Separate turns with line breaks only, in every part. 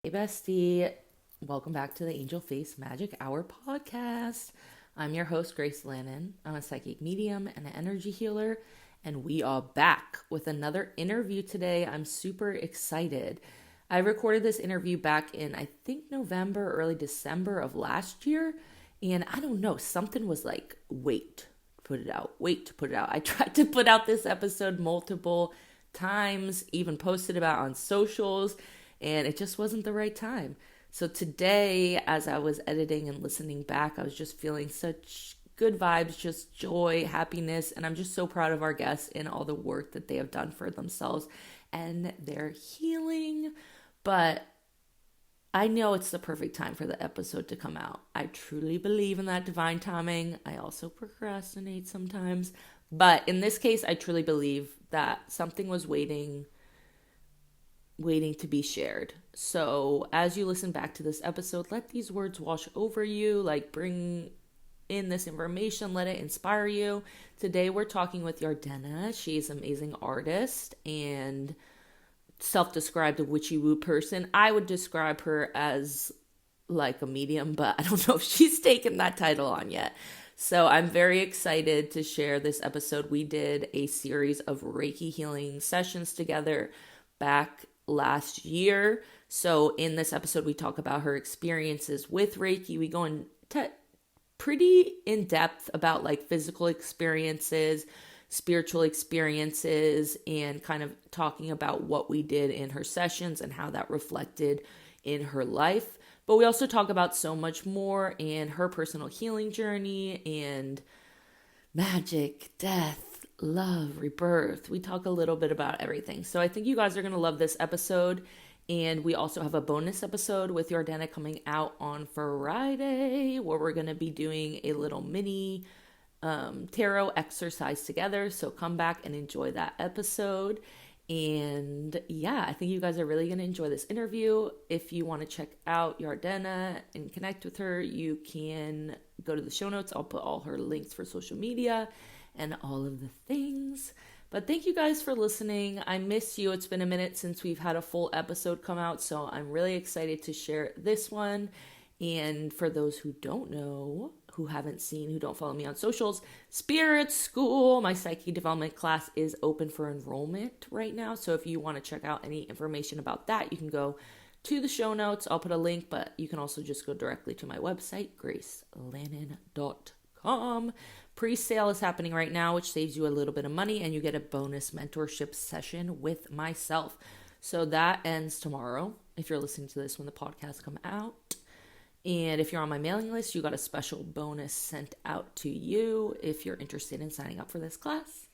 Hey, bestie. Welcome back to the Angel Face Magic Hour podcast. I'm your host, Grace Lannon. I'm a psychic medium and an energy healer, and we are back with another interview today. I'm super excited. I recorded this interview back in, I think, November, early December of last year, and I don't know, something was like, wait, put it out, wait to put it out. I tried to put out this episode multiple times, even posted about it on socials, and it just wasn't the right time. So today, as I was editing and listening back, I was just feeling such good vibes, just joy, happiness, and I'm just so proud of our guests and all the work that they have done for themselves and their healing. But I know it's the perfect time for the episode to come out. I truly believe in that divine timing. I also procrastinate sometimes. But in this case, I truly believe that something was waiting to be shared. So as you listen back to this episode, let these words wash over you, like bring in this information, let it inspire you. Today we're talking with Yardena. She's an amazing artist and self-described a witchy woo person. I would describe her as like a medium, but I don't know if she's taken that title on yet. So I'm very excited to share this episode. We did a series of Reiki healing sessions together back last year. So in this episode, we talk about her experiences with Reiki. We go into pretty in depth about like physical experiences, spiritual experiences, and kind of talking about what we did in her sessions and how that reflected in her life. But we also talk about so much more in her personal healing journey and magic, death, love, rebirth. We talk a little bit about everything. So I think you guys are going to love this episode. And we also have a bonus episode with Yardena coming out on Friday where we're going to be doing a little mini tarot exercise together. So come back and enjoy that episode. And yeah, I think you guys are really going to enjoy this interview. If you want to check out Yardena and connect with her, you can go to the show notes. I'll put all her links for social media and all of the things. But thank you guys for listening. I miss you. It's been a minute since we've had a full episode come out, so I'm really excited to share this one. And for those who don't know, who haven't seen, who don't follow me on socials, Spirit School, my psyche development class, is open for enrollment right now. So if you want to check out any information about that, you can go to the show notes. I'll put a link, but you can also just go directly to my website, gracelannon.com. Pre-sale is happening right now, which saves you a little bit of money, and you get a bonus mentorship session with myself. So that ends tomorrow if you're listening to this when the podcast come out. And if you're on my mailing list, you got a special bonus sent out to you if you're interested in signing up for this class.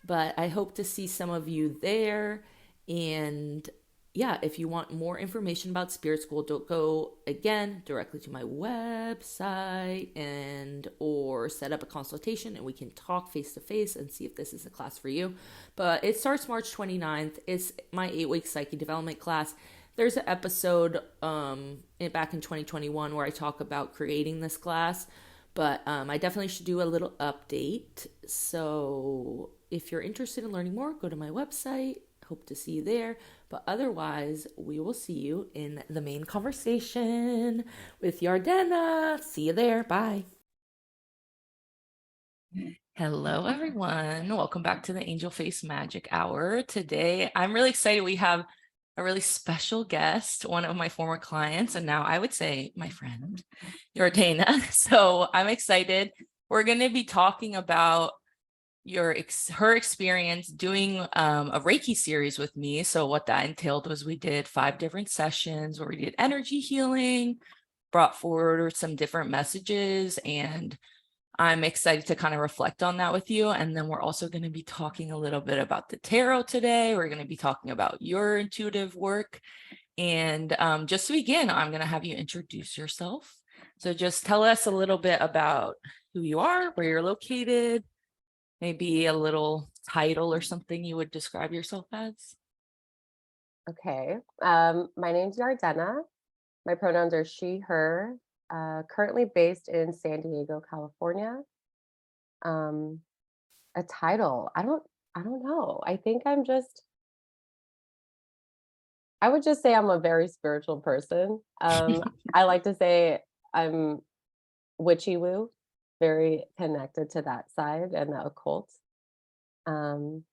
But I hope to see some of you there. And yeah, if you want more information about Spirit School, don't go again directly to my website and or set up a consultation and we can talk face to face and see if this is a class for you. But it starts March 29th. It's my 8-week psyche development class. There's an episode back in 2021 where I talk about creating this class, but I definitely should do a little update. So if you're interested in learning more, go to my website. Hope to see you there. But otherwise, we will see you in the main conversation with Yardena. See you there. Bye. Hello, everyone. Welcome back to the Angel Face Magic Hour. Today, I'm really excited. We have a really special guest, one of my former clients, and now I would say my friend, Yardena. So I'm excited. We're going to be talking about her experience doing a Reiki series with me. So what that entailed was we did 5 different sessions where we did energy healing, brought forward some different messages, and I'm excited to kind of reflect on that with you. And then we're also going to be talking a little bit about the tarot today. We're going to be talking about your intuitive work. And just to begin, I'm going to have you introduce yourself. So just tell us a little bit about who you are, where you're located, maybe a little title or something you would describe yourself as.
Okay. My name's Yardena. My pronouns are she, her. Currently based in San Diego, California. A title. I don't know. I think I would just say I'm a very spiritual person. I like to say I'm witchy woo, very connected to that side and the occult. Um,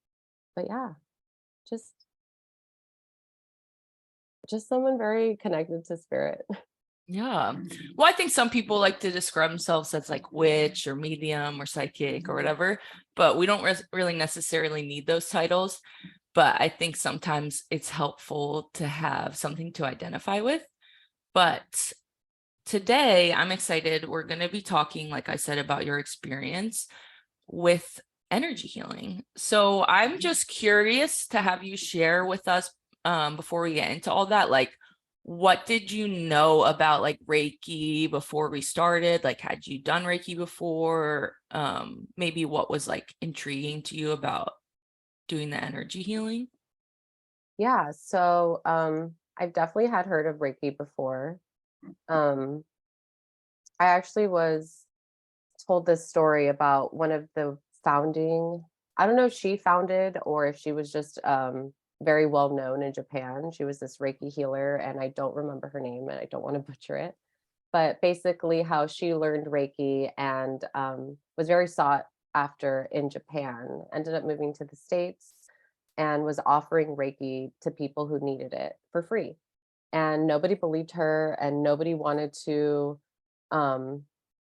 but yeah, just someone very connected to spirit.
Yeah. Well, I think some people like to describe themselves as like witch or medium or psychic or whatever, but we don't really necessarily need those titles. But I think sometimes it's helpful to have something to identify with. But today I'm excited. We're going to be talking, like I said, about your experience with energy healing. So I'm just curious to have you share with us before we get into all that, like, what did you know about like Reiki before we started? Like, had you done Reiki before? Maybe what was like intriguing to you about doing the energy healing?
Yeah, so I've definitely had heard of Reiki before. Um, I actually was told this story about one of the founding, I don't know if she founded or if she was just very well known in Japan. She was this Reiki healer, and I don't remember her name and I don't want to butcher it. But basically, how she learned Reiki and was very sought after in Japan, ended up moving to the States and was offering Reiki to people who needed it for free. And nobody believed her, and nobody wanted to um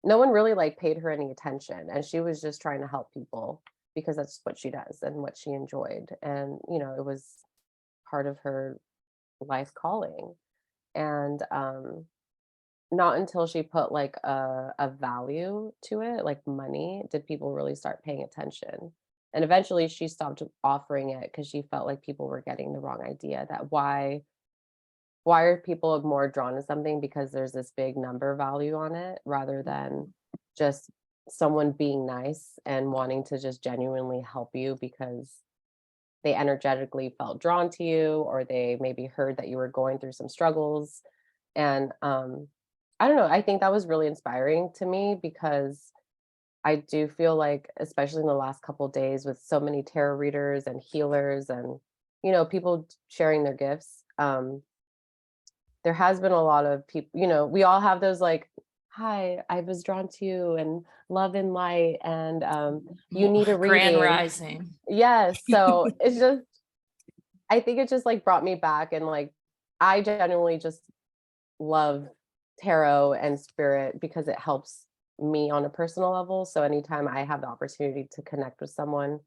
no one really like paid her any attention, and she was just trying to help people because that's what she does and what she enjoyed, and it was part of her life calling. And not until she put like a value to it, like money, did people really start paying attention. And eventually she stopped offering it because she felt like people were getting the wrong idea, that why are people more drawn to something because there's this big number value on it rather than just someone being nice and wanting to just genuinely help you because they energetically felt drawn to you, or they maybe heard that you were going through some struggles. And I don't know, I think that was really inspiring to me because I do feel like, especially in the last couple of days with so many tarot readers and healers and people sharing their gifts, there has been a lot of people, we all have those like, hi, I was drawn to you and love and light, and you need a
Grand
reading.
Rising.
Yes. So it's just, I think it just like brought me back, and like I genuinely just love tarot and spirit because it helps me on a personal level. So anytime I have the opportunity to connect with someone,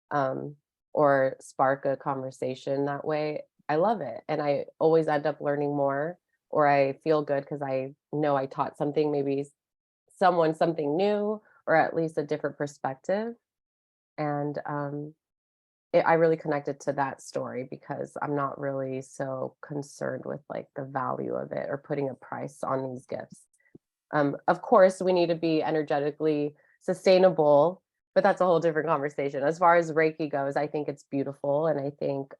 um, or spark a conversation that way, I love it. And I always end up learning more, or I feel good because I know I taught something, maybe someone something new, or at least a different perspective. And I really connected to that story because I'm not really so concerned with like the value of it or putting a price on these gifts. Of course, we need to be energetically sustainable, but that's a whole different conversation. As far as Reiki goes, I think it's beautiful. And I think,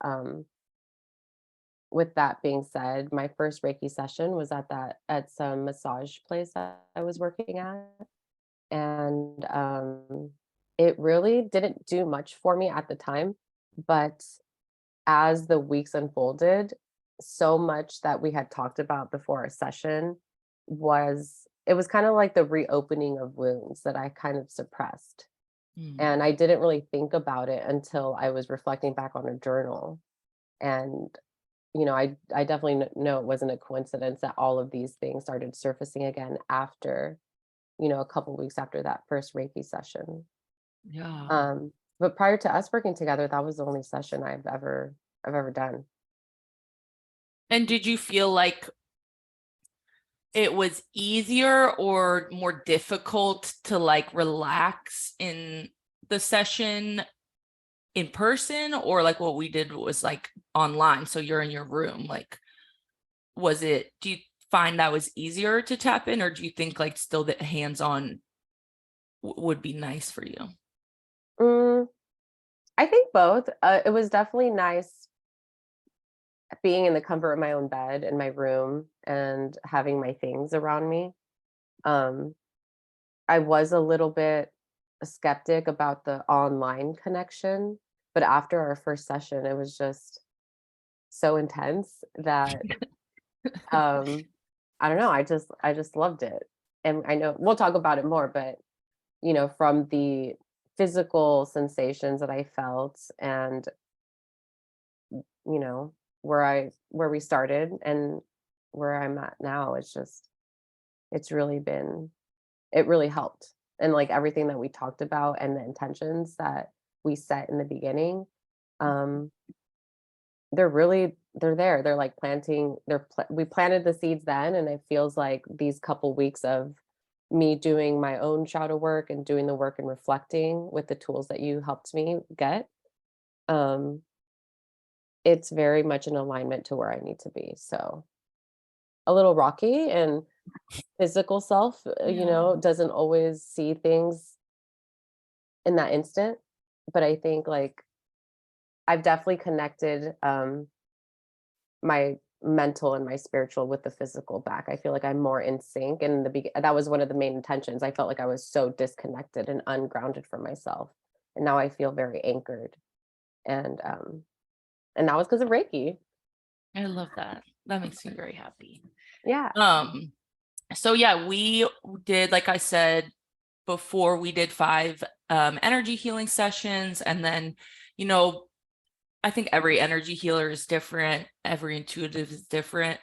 with that being said, my first Reiki session was at some massage place that I was working at. And it really didn't do much for me at the time. But as the weeks unfolded, so much that we had talked about before our session it was kind of like the reopening of wounds that I kind of suppressed.
Mm.
And I didn't really think about it until I was reflecting back on a journal. And, I definitely know it wasn't a coincidence that all of these things started surfacing again after, a couple weeks after that first Reiki session.
Yeah.
But prior to us working together, that was the only session I've ever done.
And did you feel like it was easier or more difficult to like relax in the session in person, or like what we did was like online, so you're in your room? Like, do you find that was easier to tap in, or do you think like still that hands-on would be nice for you?
Mm, I think both. It was definitely nice being in the comfort of my own bed in my room and having my things around me. Um, I was a little bit a skeptic about the online connection, but after our first session, it was just so intense that I don't know, I just loved it. And I know we'll talk about it more, but from the physical sensations that I felt and where we started and where I'm at now, it's really been it really helped. And like everything that we talked about and the intentions that we set in the beginning, um, they're there. They're like planting, we planted the seeds then, and it feels like these couple weeks of me doing my own shadow work and doing the work and reflecting with the tools that you helped me get. Um, it's very much in alignment to where I need to be. So a little rocky, and physical self,
Yeah.
doesn't always see things in that instant. But I think like I've definitely connected my mental and my spiritual with the physical back. I feel like I'm more in sync, and that was one of the main intentions. I felt like I was so disconnected and ungrounded from myself, and now I feel very anchored. And um and that was because of Reiki.
I love that. That makes me very happy.
Yeah.
So yeah, we did, like I said before, we did 5 energy healing sessions. And then, I think every energy healer is different. Every intuitive is different.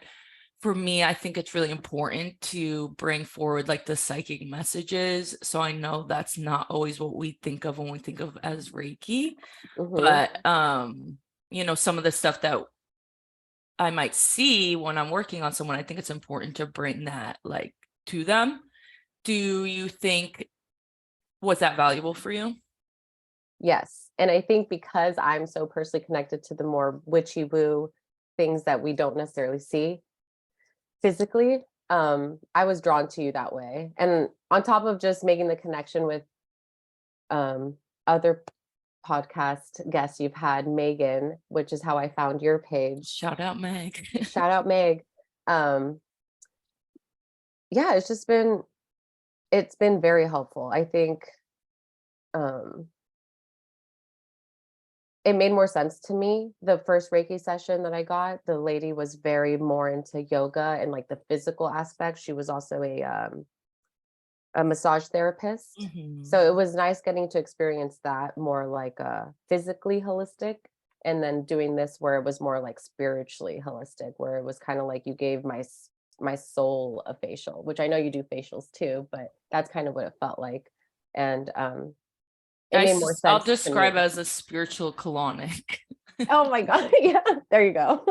For me, I think it's really important to bring forward like the psychic messages. So I know that's not always what we think of when we think of as Reiki,
Hmm.
but some of the stuff that I might see when I'm working on someone, I think it's important to bring that like to them. Do you think, was that valuable for you?
Yes. And I think because I'm so personally connected to the more witchy woo things that we don't necessarily see physically, I was drawn to you that way. And on top of just making the connection with other podcast guests you've had, Megan, which is how I found your page.
Shout out, Meg.
Shout out Meg. Um, yeah, it's been very helpful. I think um it made more sense to me. The first Reiki session that I got, the lady was very more into yoga and like the physical aspect. She was also a massage therapist.
Mhm.
So it was nice getting to experience that more like physically holistic, and then doing this where it was more like spiritually holistic, where it was kind of like you gave my soul a facial, which I know you do facials too, but that's kind of what it felt like. And it made more
I'll
sense to
describe it
me.
as a spiritual colonic.
Oh my god. Yeah, there you go.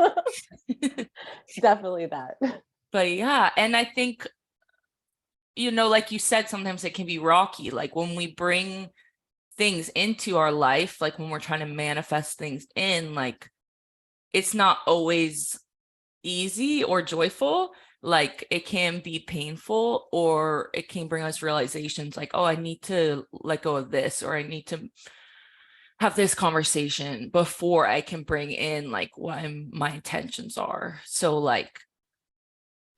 Definitely that.
But yeah, and I think, like you said, sometimes it can be rocky. Like when we bring things into our life, like when we're trying to manifest things in, like it's not always easy or joyful. Like it can be painful, or it can bring us realizations like, oh, I need to let go of this, or I need to have this conversation before I can bring in like what my intentions are. So like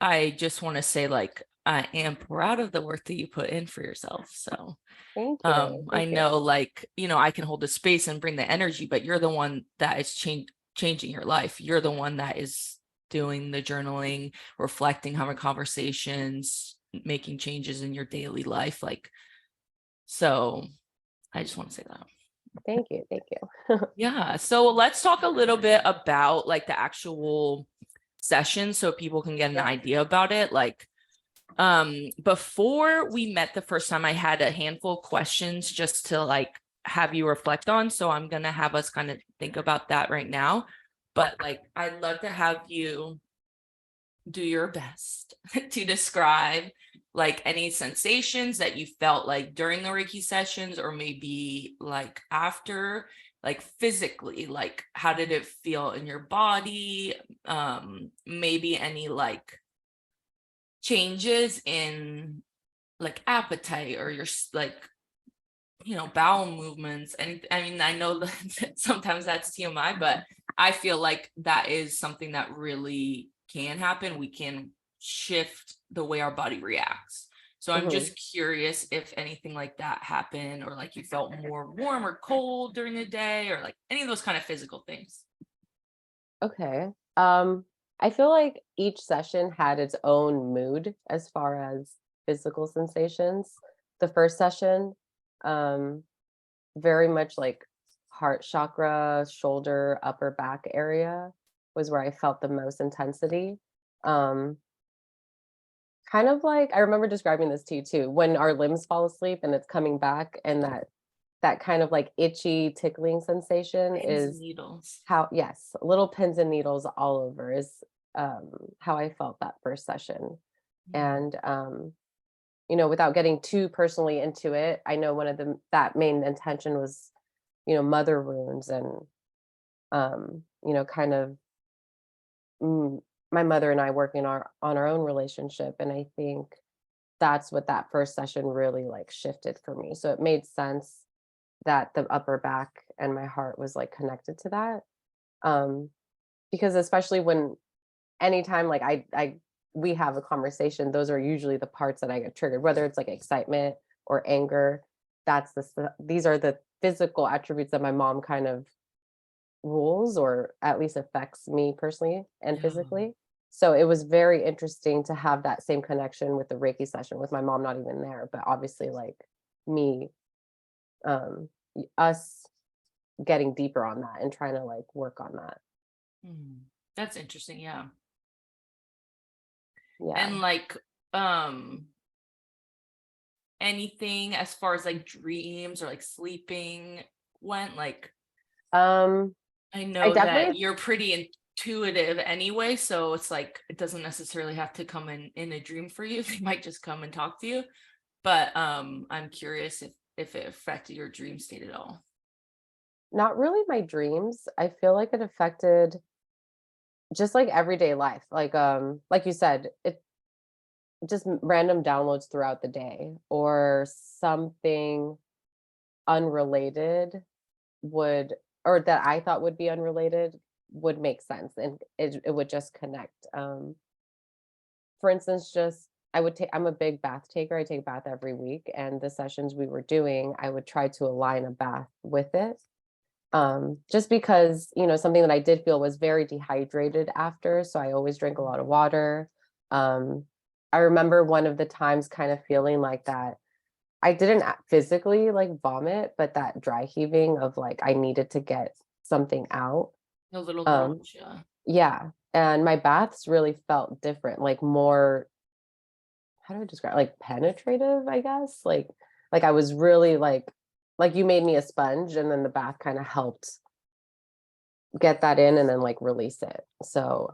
I just want to say like I am proud of the work that you put in for yourself. So
Thank you.
I
Thank you.
know like, I can hold the space and bring the energy, but you're the one that is changing your life. You're the one that is doing the journaling, reflecting, having conversations, making changes in your daily life. Like, so I just want to say that.
Thank you. Thank you.
Yeah. So let's talk a little bit about like the actual session so people can get an idea about it. Like, before we met the first time, I had a handful of questions just to like have you reflect on. So I'm going to have us kind of think about that right now. But like, I'd love to have you do your best to describe like any sensations that you felt like during the Reiki sessions, or maybe like after, like physically, like how did it feel in your body? Maybe any like changes in like appetite or your like bowel movements. And I mean, I know that sometimes that's TMI, but I feel like that is something that really can happen. We can shift the way our body reacts. So I'm
Mhm.
just curious if anything like that happened, or like you felt more warm or cold during the day, or like any of those kind of physical things.
Okay. I feel like each session had its own mood as far as physical sensations. The first session, um, very much like heart chakra, shoulder, upper back area was where I felt the most intensity. Um, Kind of like I remember describing this to you too, when our limbs fall asleep and it's coming back and that kind of like itchy tickling sensation
Pins and
is
needles.
how, yes, little pins and needles all over is how I felt that first session.
Mm.
And without getting too personally into it, I know one of the that main intention was, mother wounds and kind of mm, my mother and I working on our own relationship. And I think that's what that first session really like shifted for me. So it made sense that the upper back and my heart was like connected to that. Um, because especially when anytime like I we have a conversation, those are usually the parts that I get triggered, whether it's like excitement or anger. These are the physical attributes that my mom kind of rules or at least affects me personally and
Yeah.
physically. So it was very interesting to have that same connection with the Reiki session with my mom not even there, but obviously like me, um, us getting deeper on that and trying to like work on that.
Mm. That's interesting. Yeah.
Yeah.
And like, um, anything as far as like dreams or like sleeping went, like,
Um,
I
I
know that
definitely
you're pretty intuitive anyway, so it's like it doesn't necessarily have to come in a dream for you. They might just come and talk to you. But I'm curious if it affected your dream state at all.
not really my dreams. I feel like it affected just like everyday life. Like you said, it just random downloads throughout the day or something unrelated would or that I thought would be unrelated would make sense and it would just connect. For instance, just I'm a big bath taker. I take a bath every week and the sessions we were doing, I would try to align a bath with it. Just because, something that I did feel was very dehydrated after, so I always drink a lot of water. Um, I remember one of the times kind of feeling like that I didn't physically like vomit, but that dry heaving of like I needed to get something out.
A little
Um,
nausea.
yeah, and my baths really felt different, like more, how do I describe, like penetrative, I guess. Like I was really like you made me a sponge, and then the bath kind of helped get that in, and then like release it. So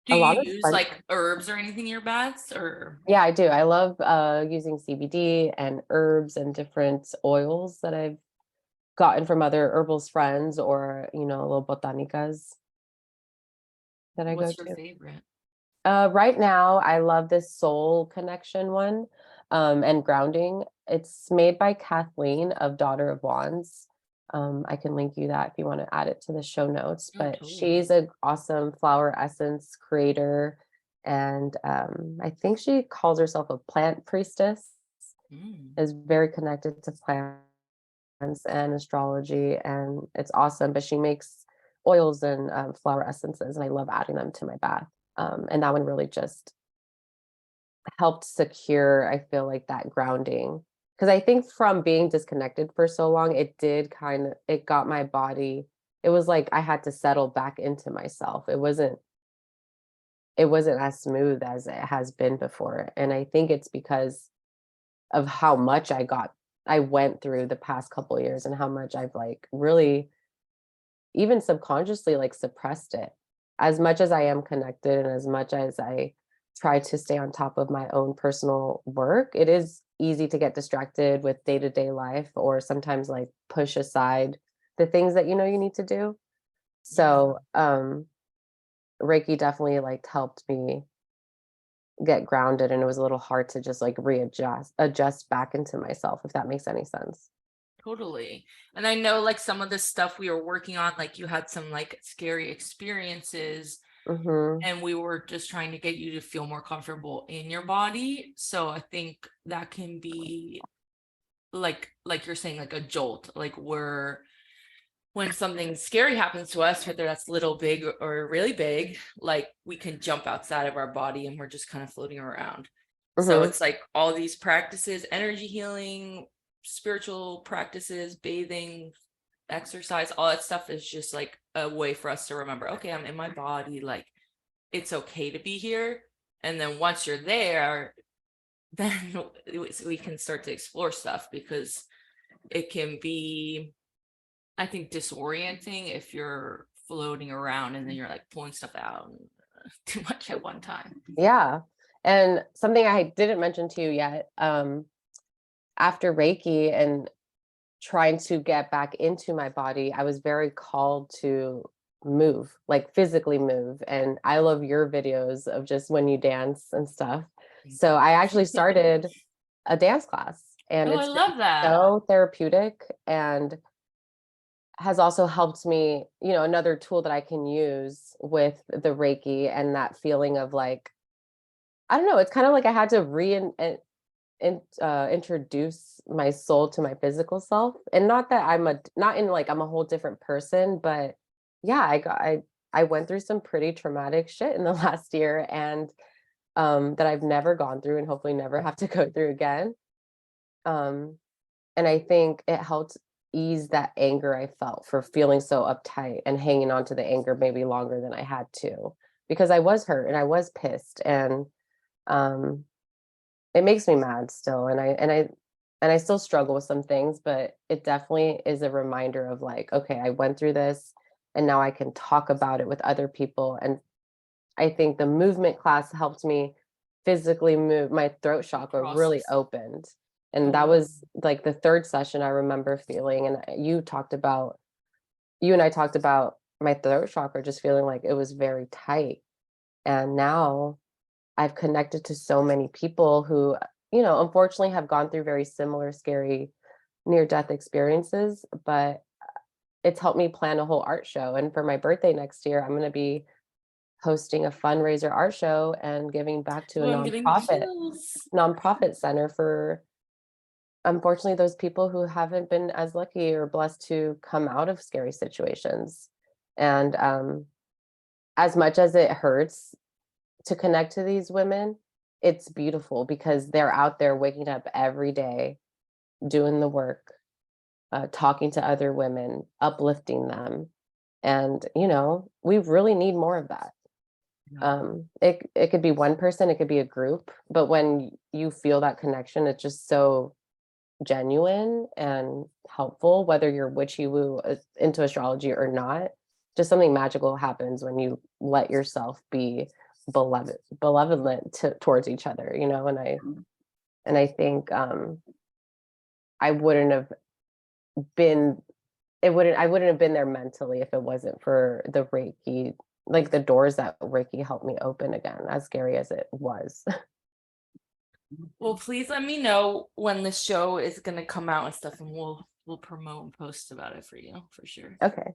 Do
a lot
you
of
use
sponge.
like herbs or anything in your baths or
Yeah, I do. I love using CBD and herbs and different oils that I've gotten from other herbalist friends or, little botanicas that I go
what's your
to.
favorite?
Right now, I love this soul connection one, and grounding. It's made by Kathleen of Daughter of Wands. I can link you that if you want to add it to the show notes.
Oh,
But
totally.
she's an awesome flower essence creator, and I think she calls herself a plant priestess.
Mm.
Is very connected to plants and astrology, and it's awesome. But she makes oils and flower essences, and I love adding them to my bath. And that one really just helped secure, I feel like, that grounding. Because I think from being disconnected for so long, it got my body, it was like I had to settle back into myself. It wasn't as smooth as it has been before. And I think it's because of how much I went through the past couple years and how much I've like really even subconsciously like suppressed it. As much as I am connected and as much as I try to stay on top of my own personal work, it is easy to get distracted with day-to-day life or sometimes like push aside the things that you need to do.
Yeah,
So, Reiki definitely like helped me get grounded, and it was a little hard to just like adjust back into myself, if that makes any sense.
totally. And I know like some of the stuff we were working on, like you had some like scary experiences
Mhm.
and we were just trying to get you to feel more comfortable in your body. So I think that can be like you're saying, like a jolt, like we're when something scary happens to us, whether that's little, big, or really big, like we can jump outside of our body and we're just kind of floating around. So
Mm-hmm.
it's like all these practices, energy healing, spiritual practices, bathing, exercise, all that stuff is just like a way for us to remember, okay, I'm in my body, like it's okay to be here. And then once you're there, then we can start to explore stuff, because it can be, I think, disorienting if you're floating around and then you're like pulling stuff out too much at one time.
Yeah. And something I didn't mention to you yet, after Reiki and trying to get back into my body, I was very called to move, like physically move. And I love your videos of just when you dance and stuff. So I actually started a dance class, and
Oh, I
it's been
love that.
so therapeutic and has also helped me, another tool that I can use with the Reiki, and that feeling of like, I don't know, it's kind of like I had to introduce my soul to my physical self. And not that not in like I'm a whole different person, but yeah, I went through some pretty traumatic shit in the last year, and that I've never gone through and hopefully never have to go through again. Um, and I think it helped ease that anger I felt for feeling so uptight and hanging on to the anger maybe longer than I had to, because I was hurt and I was pissed, and um it makes me mad still, and I still struggle with some things, but it definitely is a reminder of like, okay, I went through this and now I can talk about it with other people. And I think the movement class helped me physically move. My throat chakra really
Process.
opened. And that
Oh,
was like the third session I remember feeling. And you and I talked about my throat chakra just feeling like it was very tight. And now I've connected to so many people who, unfortunately have gone through very similar scary near-death experiences, but it's helped me plan a whole art show. And for my birthday next year, I'm going to be hosting a fundraiser art show and giving back to a
oh, I'm getting chills.
nonprofit center for, unfortunately, those people who haven't been as lucky or blessed to come out of scary situations. And as much as it hurts to connect to these women, it's beautiful because they're out there waking up every day, doing the work, talking to other women, uplifting them. And, we really need more of that. It could be one person, it could be a group, but when you feel that connection, it's just so genuine and helpful, whether you're witchy woo into astrology or not. Just something magical happens when you let yourself be benevolent towards each other, and I think I wouldn't have been I wouldn't have been there mentally if it wasn't for the Reiki, like the doors that Reiki helped me open again, as scary as it was.
Well, please let me know when the show is gonna come out and stuff, and we'll promote and post about it for you for sure.
Okay.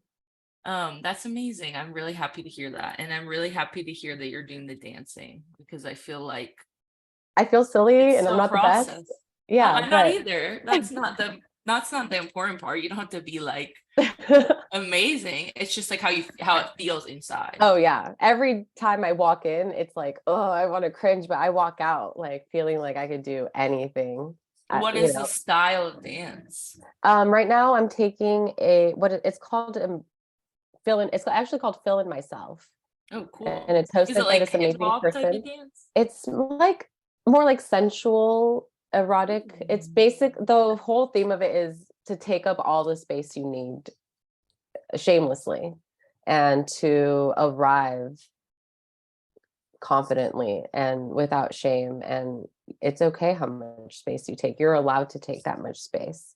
That's amazing. I'm really happy to hear that, and I'm really happy to hear that you're doing the dancing, because I feel like
I feel silly
it's
and I'm
still
not the best.
process. Oh,
Yeah,
I'm not
but
either. That's not the important part. You don't have to be like amazing. It's just like how it feels inside.
oh yeah. Every time I walk in, it's like, oh, I want to cringe, but I walk out like feeling like I could do anything.
What is the style of dance?
Right now I'm taking it's called it's actually called Fill in Myself.
Oh,
And
cool.
it's
Is it
hosted by
like
this
hip
amazing
hop type of
person.
dance?
It's like more like sensual, erotic. It's basic. The whole theme of it is to take up all the space you need shamelessly and to arrive confidently and without shame. And it's okay how much space you take. You're allowed to take that much space.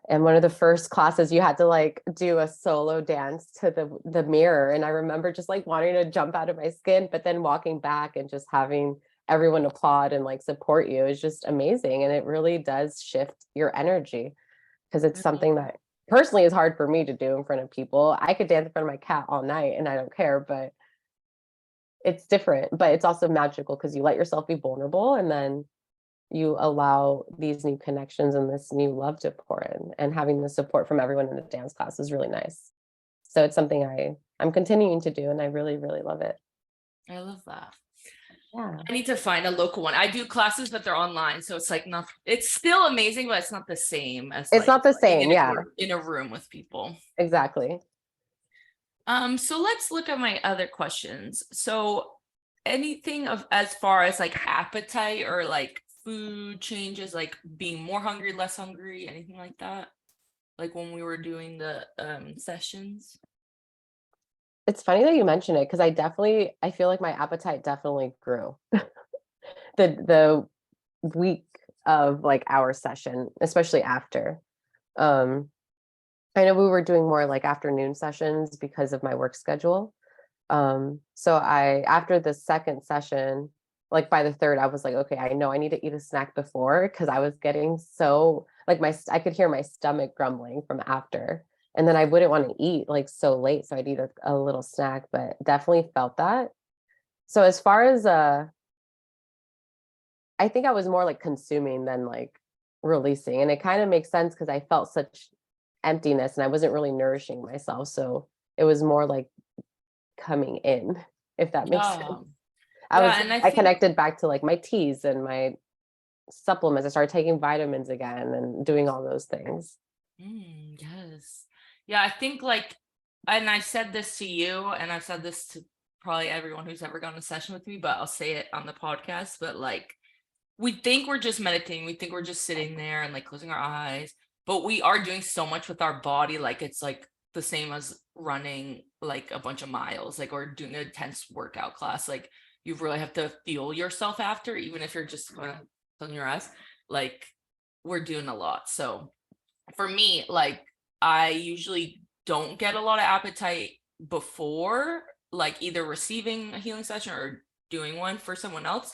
And one of the first classes you had to like do a solo dance to the mirror, and I remember just like wanting to jump out of my skin, but then walking back and just having everyone applaud and like support you is just amazing. And it really does shift your energy, because it's something that personally is hard for me to do in front of people. I could dance in front of my cat all night and I don't care, but it's different. But it's also magical because you let yourself be vulnerable, and then you allow these new connections and this new love to pour in, and having the support from everyone in the dance class is really nice. So it's something I'm continuing to do, and I really, really love it.
I love that.
Yeah.
I need to find a local one. I do classes, but they're online, so it's like not. It's still amazing, but it's not the same as
It's
like
not the
being
same. Yeah,
in a room with people.
exactly.
So let's look at my other questions. So anything of as far as like appetite or like food changes, like being more hungry, less hungry, anything like that? Like when we were doing the sessions?
It's funny that you mention it, because I feel like my appetite definitely grew the week of like our session, especially after. Um, I know we were doing more like afternoon sessions because of my work schedule. So after the second session, like by the third, I was like, okay, I know I need to eat a snack before, because I was getting so like I could hear my stomach grumbling from after. And then I wouldn't want to eat like so late. So I'd eat a little snack, but definitely felt that. So as far as I think I was more like consuming than like releasing. And it kind of makes sense because I felt such emptiness and I wasn't really nourishing myself. So it was more like coming in, if that makes sense.
Yeah. Yeah, and I
I
think
connected back to like my teas and my supplements. I started taking vitamins again and doing all those things.
yes. Yeah, I think like, and I said this to you, and I've said this to probably everyone who's ever gone to session with me, but I'll say it on the podcast. But like, we think we're just meditating, we think we're just sitting there and like closing our eyes, but we are doing so much with our body. Like, it's like the same as running like a bunch of miles, like, or doing an intense workout class. Like, you really have to feel yourself after, even if you're just closing your eyes. Like, we're doing a lot. So for me, like, I usually don't get a lot of appetite before, like, either receiving a healing session or doing one for someone else.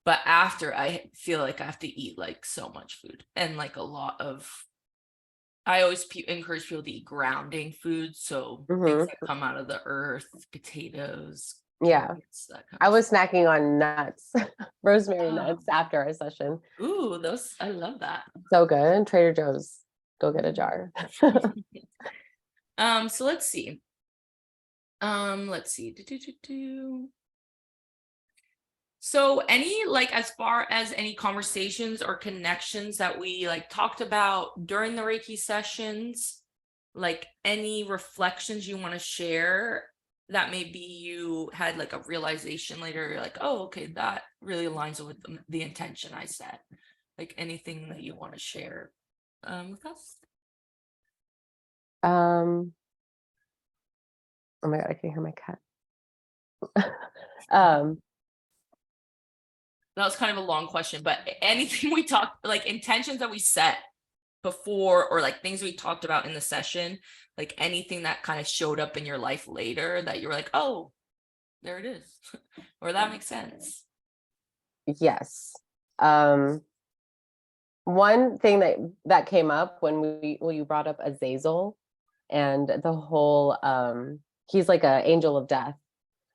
But after, I feel like I have to eat like so much food, and like a lot of, I always encourage people to eat grounding food. So things
Hmm.
that come out of the earth, potatoes,
Yeah.
carrots, that kind
I
of
was
stuff.
snacking on nuts, rosemary
Oh,
nuts after our session.
ooh, those, I love that.
So good. Trader Joe's, go get a jar.
So let's see. Let's see. So any, like, as far as any conversations or connections that we like talked about during the Reiki sessions, like any reflections you want to share that maybe you had like a realization later, you're like, oh, okay, that really aligns with the intention I set. Like anything that you want to share with us?
um, oh my God, I can hear my cat. um,
That was kind of a long question, but anything we talked, like intentions that we set before, or like things we talked about in the session, like anything that kind of showed up in your life later that you were like, oh, there it is, or that makes sense.
yes. Um, One thing that came up when you brought up Azazel and the whole he's like an angel of death,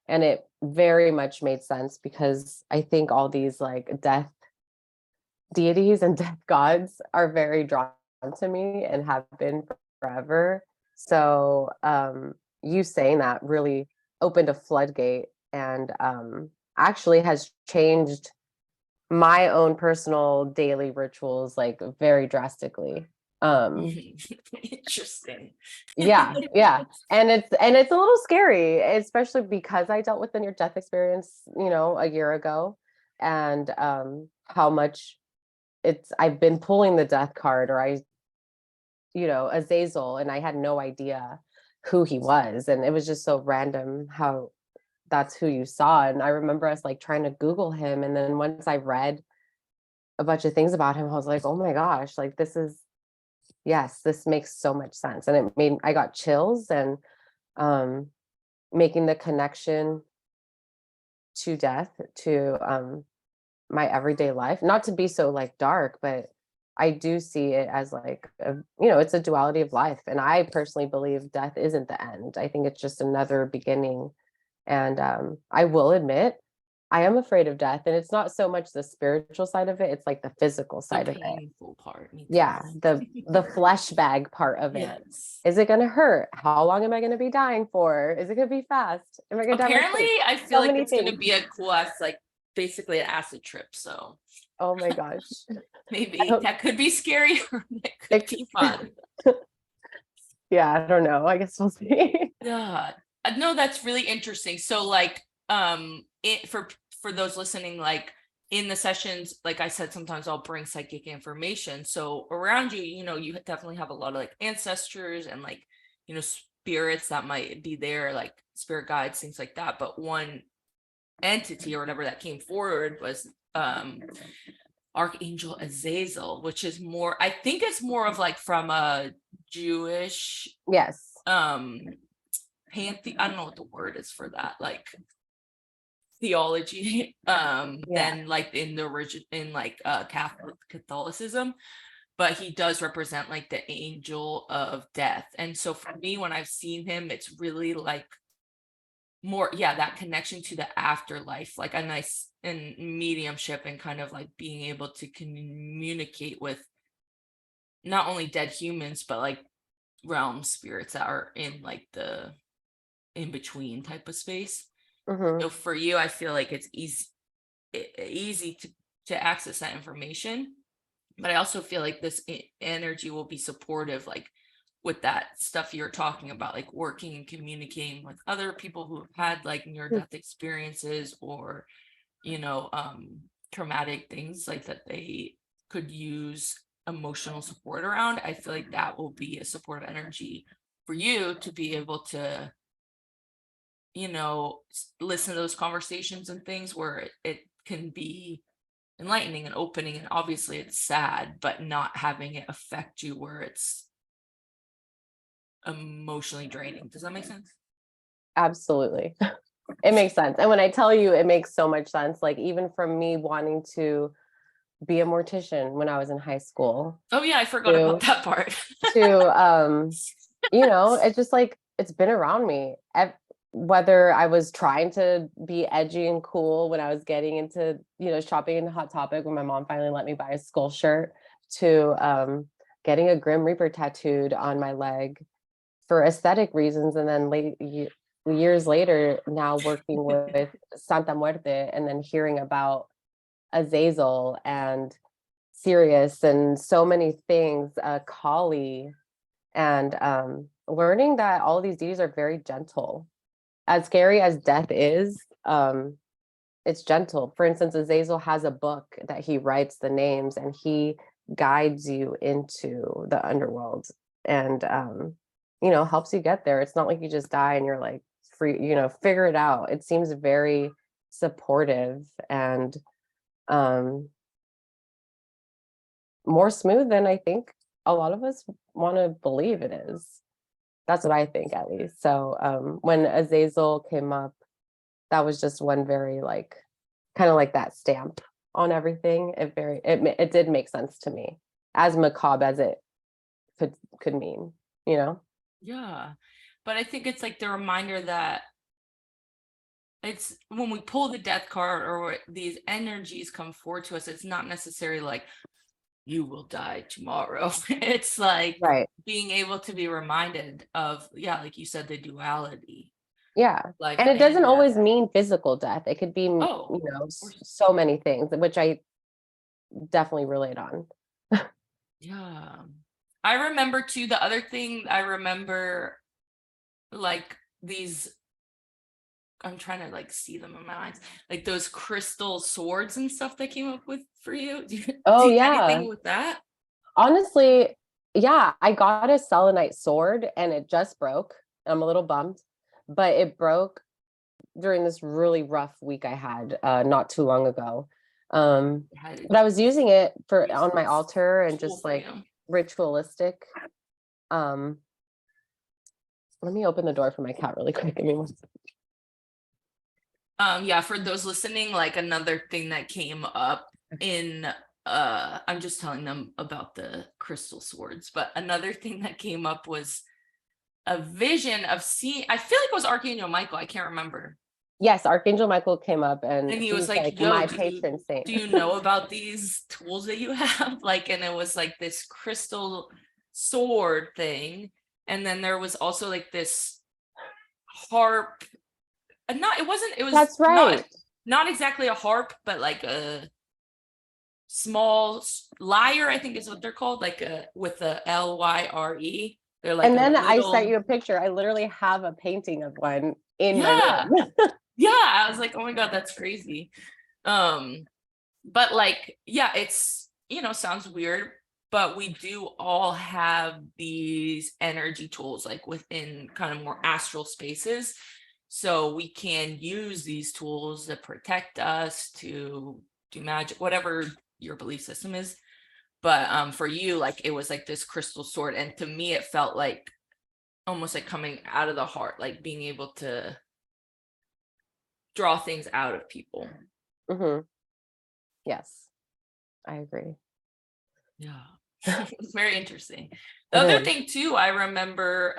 and it very much made sense because I think all these like death deities and death gods are very drawn to me and have been forever. So you saying that really opened a floodgate, and actually has changed my own personal daily rituals like very drastically. Um
Interesting.
yeah, yeah. And it's a little scary, especially because I dealt with the near death experience, a year ago, and how much I've been pulling the death card, or Azazel, and I had no idea who he was, and it was just so random how that's who you saw. And I remember us like trying to Google him, and then once I read a bunch of things about him, I was like, oh my gosh, like yes, this makes so much sense. And I got chills, and um, making the connection to death to my everyday life, not to be so like dark, but I do see it as like, it's a duality of life. And I personally believe death isn't the end. I think it's just another beginning. And I will admit, I am afraid of death, and it's not so much the spiritual side of it, it's like the physical
The
side of it.
painful part. Me too.
Yeah, the flesh bag part of it.
Yes.
Is it going to hurt? How long am I going to be dying for? Is it going to be fast? Am I going to die?
Apparently, I feel
So
like
many
it's going to
things.
be a cool ass, like basically an acid trip. So
Oh my gosh.
maybe that could be scary or it could be fun.
Yeah, I don't know. I guess we'll see.
Yeah. No, that's really interesting. So like for those listening, like in the sessions, like I said, sometimes I'll bring psychic information. So around you, you know, you definitely have a lot of like ancestors and like, you know, spirits that might be there, like spirit guides, things like that. But one entity or whatever that came forward was Archangel Azazel, which is more, I think it's more of like from a Jewish
Yes.
pantheon. I don't know what the word is for that, like theology, than like in the origin in like Catholicism. But he does represent like the angel of death. And so for me, when I've seen him, it's really like more, yeah, that connection to the afterlife, like a nice and mediumship, and kind of like being able to communicate with not only dead humans, but like realm spirits that are in like the in between type of space. So for you, I feel like it's easy to access that information, but I also feel like this energy will be supportive, like with that stuff you're talking about, like working and communicating with other people who have had like near-death experiences, or you know, traumatic things like that they could use emotional support around. I feel like that will be a supportive energy for you to be able to, you know, listen to those conversations and things where it can be enlightening and opening. And obviously it's sad, but not having it affect you where it's emotionally draining. Does that make sense?
Absolutely. It makes sense. And when I tell you, it makes so much sense. Like even from me wanting to be a mortician when I was in high school.
Oh yeah, I forgot about that part.
To you know, it's just like it's been around me. Whether I was trying to be edgy and cool when I was getting into, you know, shopping in Hot Topic when my mom finally let me buy a skull shirt, to getting a Grim Reaper tattooed on my leg for aesthetic reasons, and then years later now working with Santa Muerte, and then hearing about Azazel and Sirius and so many things, Kali, and learning that all of these deities are very gentle. As scary as death is, it's gentle. For instance, Azazel has a book that he writes the names, and he guides you into the underworld, and you know, helps you get there. It's not like you just die and you're like free, you know, figure it out. It seems very supportive and more smooth than I think a lot of us want to believe it is. That's what I think, at least. So when Azazel came up, that was just one very like kind of like that stamp on everything. It did make sense to me, as macabre as it could mean, you know.
Yeah, but I think it's like the reminder that it's when we pull the death card or these energies come forward to us, it's not necessarily like you will die tomorrow. It's like being able to be reminded of, yeah, like you said, the duality.
Yeah.
Life
And it doesn't
and
always mean physical death. It could be, you know, so many things, which I definitely relate on.
Yeah. I remember too, the other thing I remember, like these, I'm trying to like see them in my eyes, like those crystal swords and stuff that came up with for you. Do you anything with that?
Honestly, yeah, I got a selenite sword and it just broke. I'm a little bummed, but it broke during this really rough week I had not too long ago. But I was using it for on my altar and just like ritualistic. Let me open the door for my cat really quick. Give me 1 second.
Yeah, for those listening, like another thing that came up in I'm just telling them about the crystal swords, but another thing that came up was a vision of seeing, I feel like it was Archangel Michael, I can't remember,
Yes, Archangel Michael came up and
And he was
he's
like,
like
yo,
my patron saint.
do you know about these tools that you have? Like, and it was like this crystal sword thing. And then there was also like this harp. And not, it wasn't, it was
That's right.
not exactly a harp, but like a small lyre, I think is what they're called, like a with the Lyre. They're like
And
a
then I sent
little,
you a picture. I literally have a painting of one in my
yeah.
room.
Yeah. I was like, oh my God, that's crazy. But like, yeah, it's, sounds weird, but we do all have these energy tools like within kind of more astral spaces. So we can use these tools to protect us, to do magic, whatever your belief system is. But for you, like it was like this crystal sword. And to me, it felt like almost like coming out of the heart, like being able to draw things out of people.
Mm-hmm. Yes, I agree.
Yeah. It's very interesting. The
It
other
is.
thing too, I remember,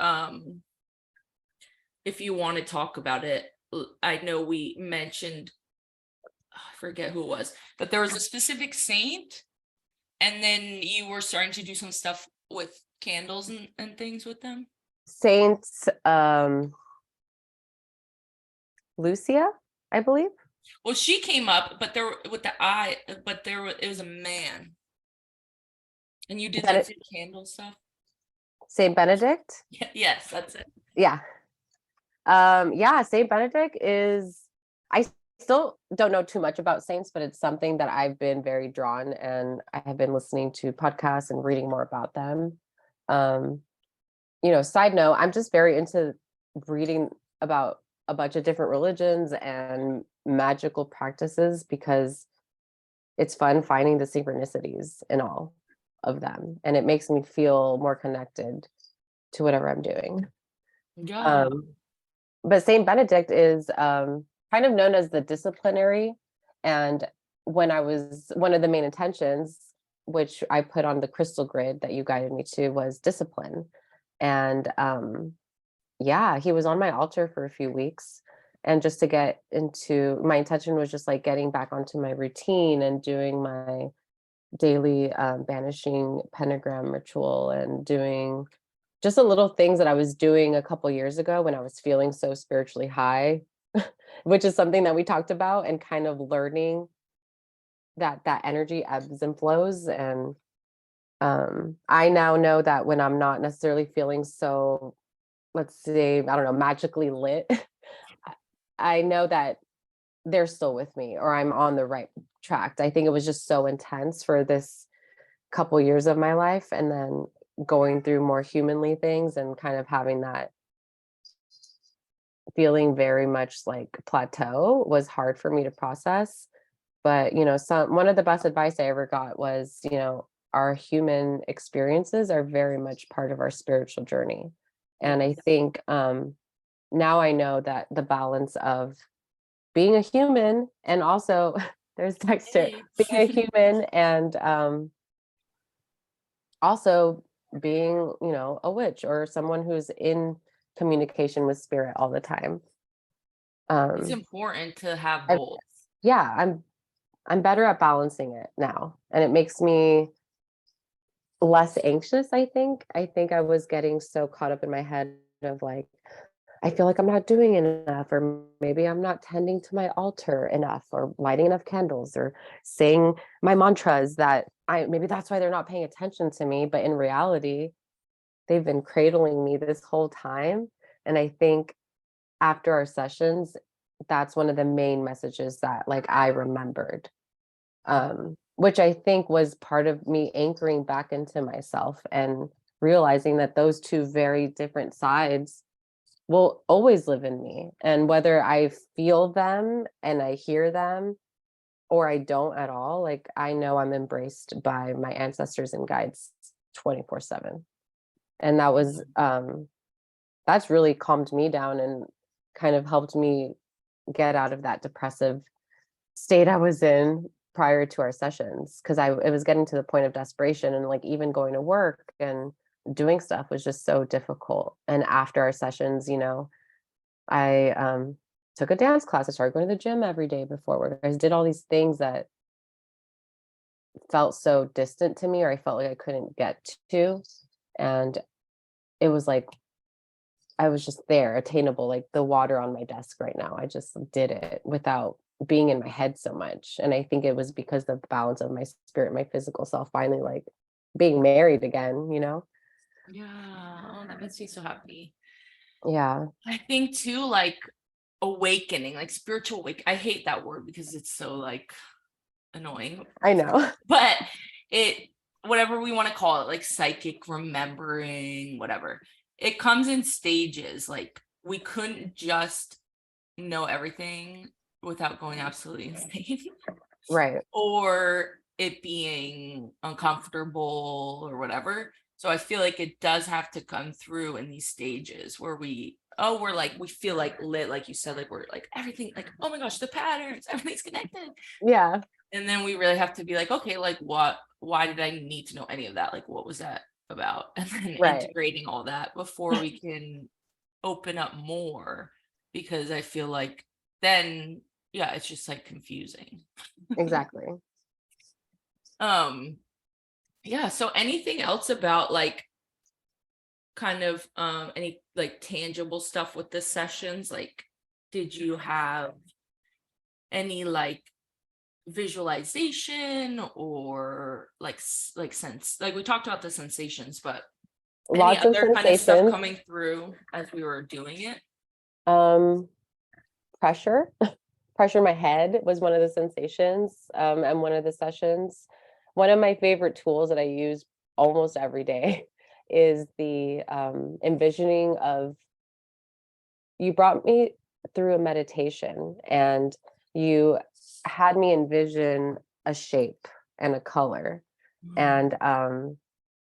if you want to talk about it, I know we mentioned, I forget who it was, but there was a specific saint, and then you were starting to do some stuff with candles and things with them.
Saint Lucia, I believe.
Well, she came up, but there with the eye, but it was a man, and you did like some candle stuff.
Saint Benedict.
Yeah, yes, that's it.
Yeah. Yeah, Saint Benedict is, I still don't know too much about saints, but it's something that I've been very drawn, and I have been listening to podcasts and reading more about them. Um, Side note, I'm just very into reading about a bunch of different religions and magical practices because it's fun finding the synchronicities in all of them. And it makes me feel more connected to whatever I'm doing.
Yeah.
Um, but Saint Benedict is kind of known as the disciplinary. And when I was, one of the main intentions, which I put on the crystal grid that you guided me to, was discipline. And yeah, he was on my altar for a few weeks. And just to get into, my intention was just like getting back onto my routine and doing my daily banishing pentagram ritual and doing just the little things that I was doing a couple years ago when I was feeling so spiritually high, which is something that we talked about, and kind of learning that that energy ebbs and flows. And I now know that when I'm not necessarily feeling so, let's say, I don't know, magically lit, I know that they're still with me or I'm on the right track. I think it was just so intense for this couple years of my life, and then going through more humanly things and kind of having that feeling very much like plateau was hard for me to process. But one of the best advice I ever got was, our human experiences are very much part of our spiritual journey. And I think now I know that the balance of being a human, and also there's Dexter,
Hey.
being a human, and also being, a witch or someone who's in communication with spirit all the time.
It's
Um,
important to have
I,
both.
yeah, I'm better at balancing it now, and it makes me less anxious. I think I was getting so caught up in my head of like, I feel like I'm not doing enough, or maybe I'm not tending to my altar enough, or lighting enough candles, or saying my mantras, that maybe that's why they're not paying attention to me. But in reality, they've been cradling me this whole time. And I think after our sessions, that's one of the main messages that like I remembered, which I think was part of me anchoring back into myself and realizing that those two very different sides will always live in me. And whether I feel them and I hear them or I don't at all, like I know I'm embraced by my ancestors and guides 24/7. And that's really calmed me down and kind of helped me get out of that depressive state I was in prior to our sessions, because it was getting to the point of desperation, and like even going to work and doing stuff was just so difficult. And after our sessions, I took a dance class. I started going to the gym every day before work. I did all these things that felt so distant to me, or I felt like I couldn't get to. And it was like, I was just there, attainable, like the water on my desk right now. I just did it without being in my head so much. And I think it was because of the balance of my spirit, my physical self, finally like being married again, you know?
Yeah. Oh, that makes me so happy.
Yeah.
I think too, like awakening, like spiritual wake. I hate that word because it's so like annoying.
I know.
But it, whatever we want to call it, like psychic remembering, whatever, it comes in stages. Like we couldn't just know everything without going absolutely insane
Right.
or it being uncomfortable or whatever. So I feel like it does have to come through in these stages where we're like, we feel like lit, like you said, like we're like everything, like, oh my gosh, the patterns, everything's connected.
Yeah.
And then we really have to be like, okay, like why did I need to know any of that? Like, what was that about? And then
Right.
integrating all that before we can open up more, because I feel like then, yeah, it's just like confusing.
Exactly.
Yeah. So anything else about like kind of any like tangible stuff with the sessions? Like, did you have any like visualization or like sense, like we talked about the sensations, but any
Lots of
other kind of stuff
sensations.
coming through as we were doing it?
Pressure. Pressure in my head was one of the sensations, and one of the sessions. One of my favorite tools that I use almost every day is the envisioning of, you brought me through a meditation and you had me envision a shape and a color, and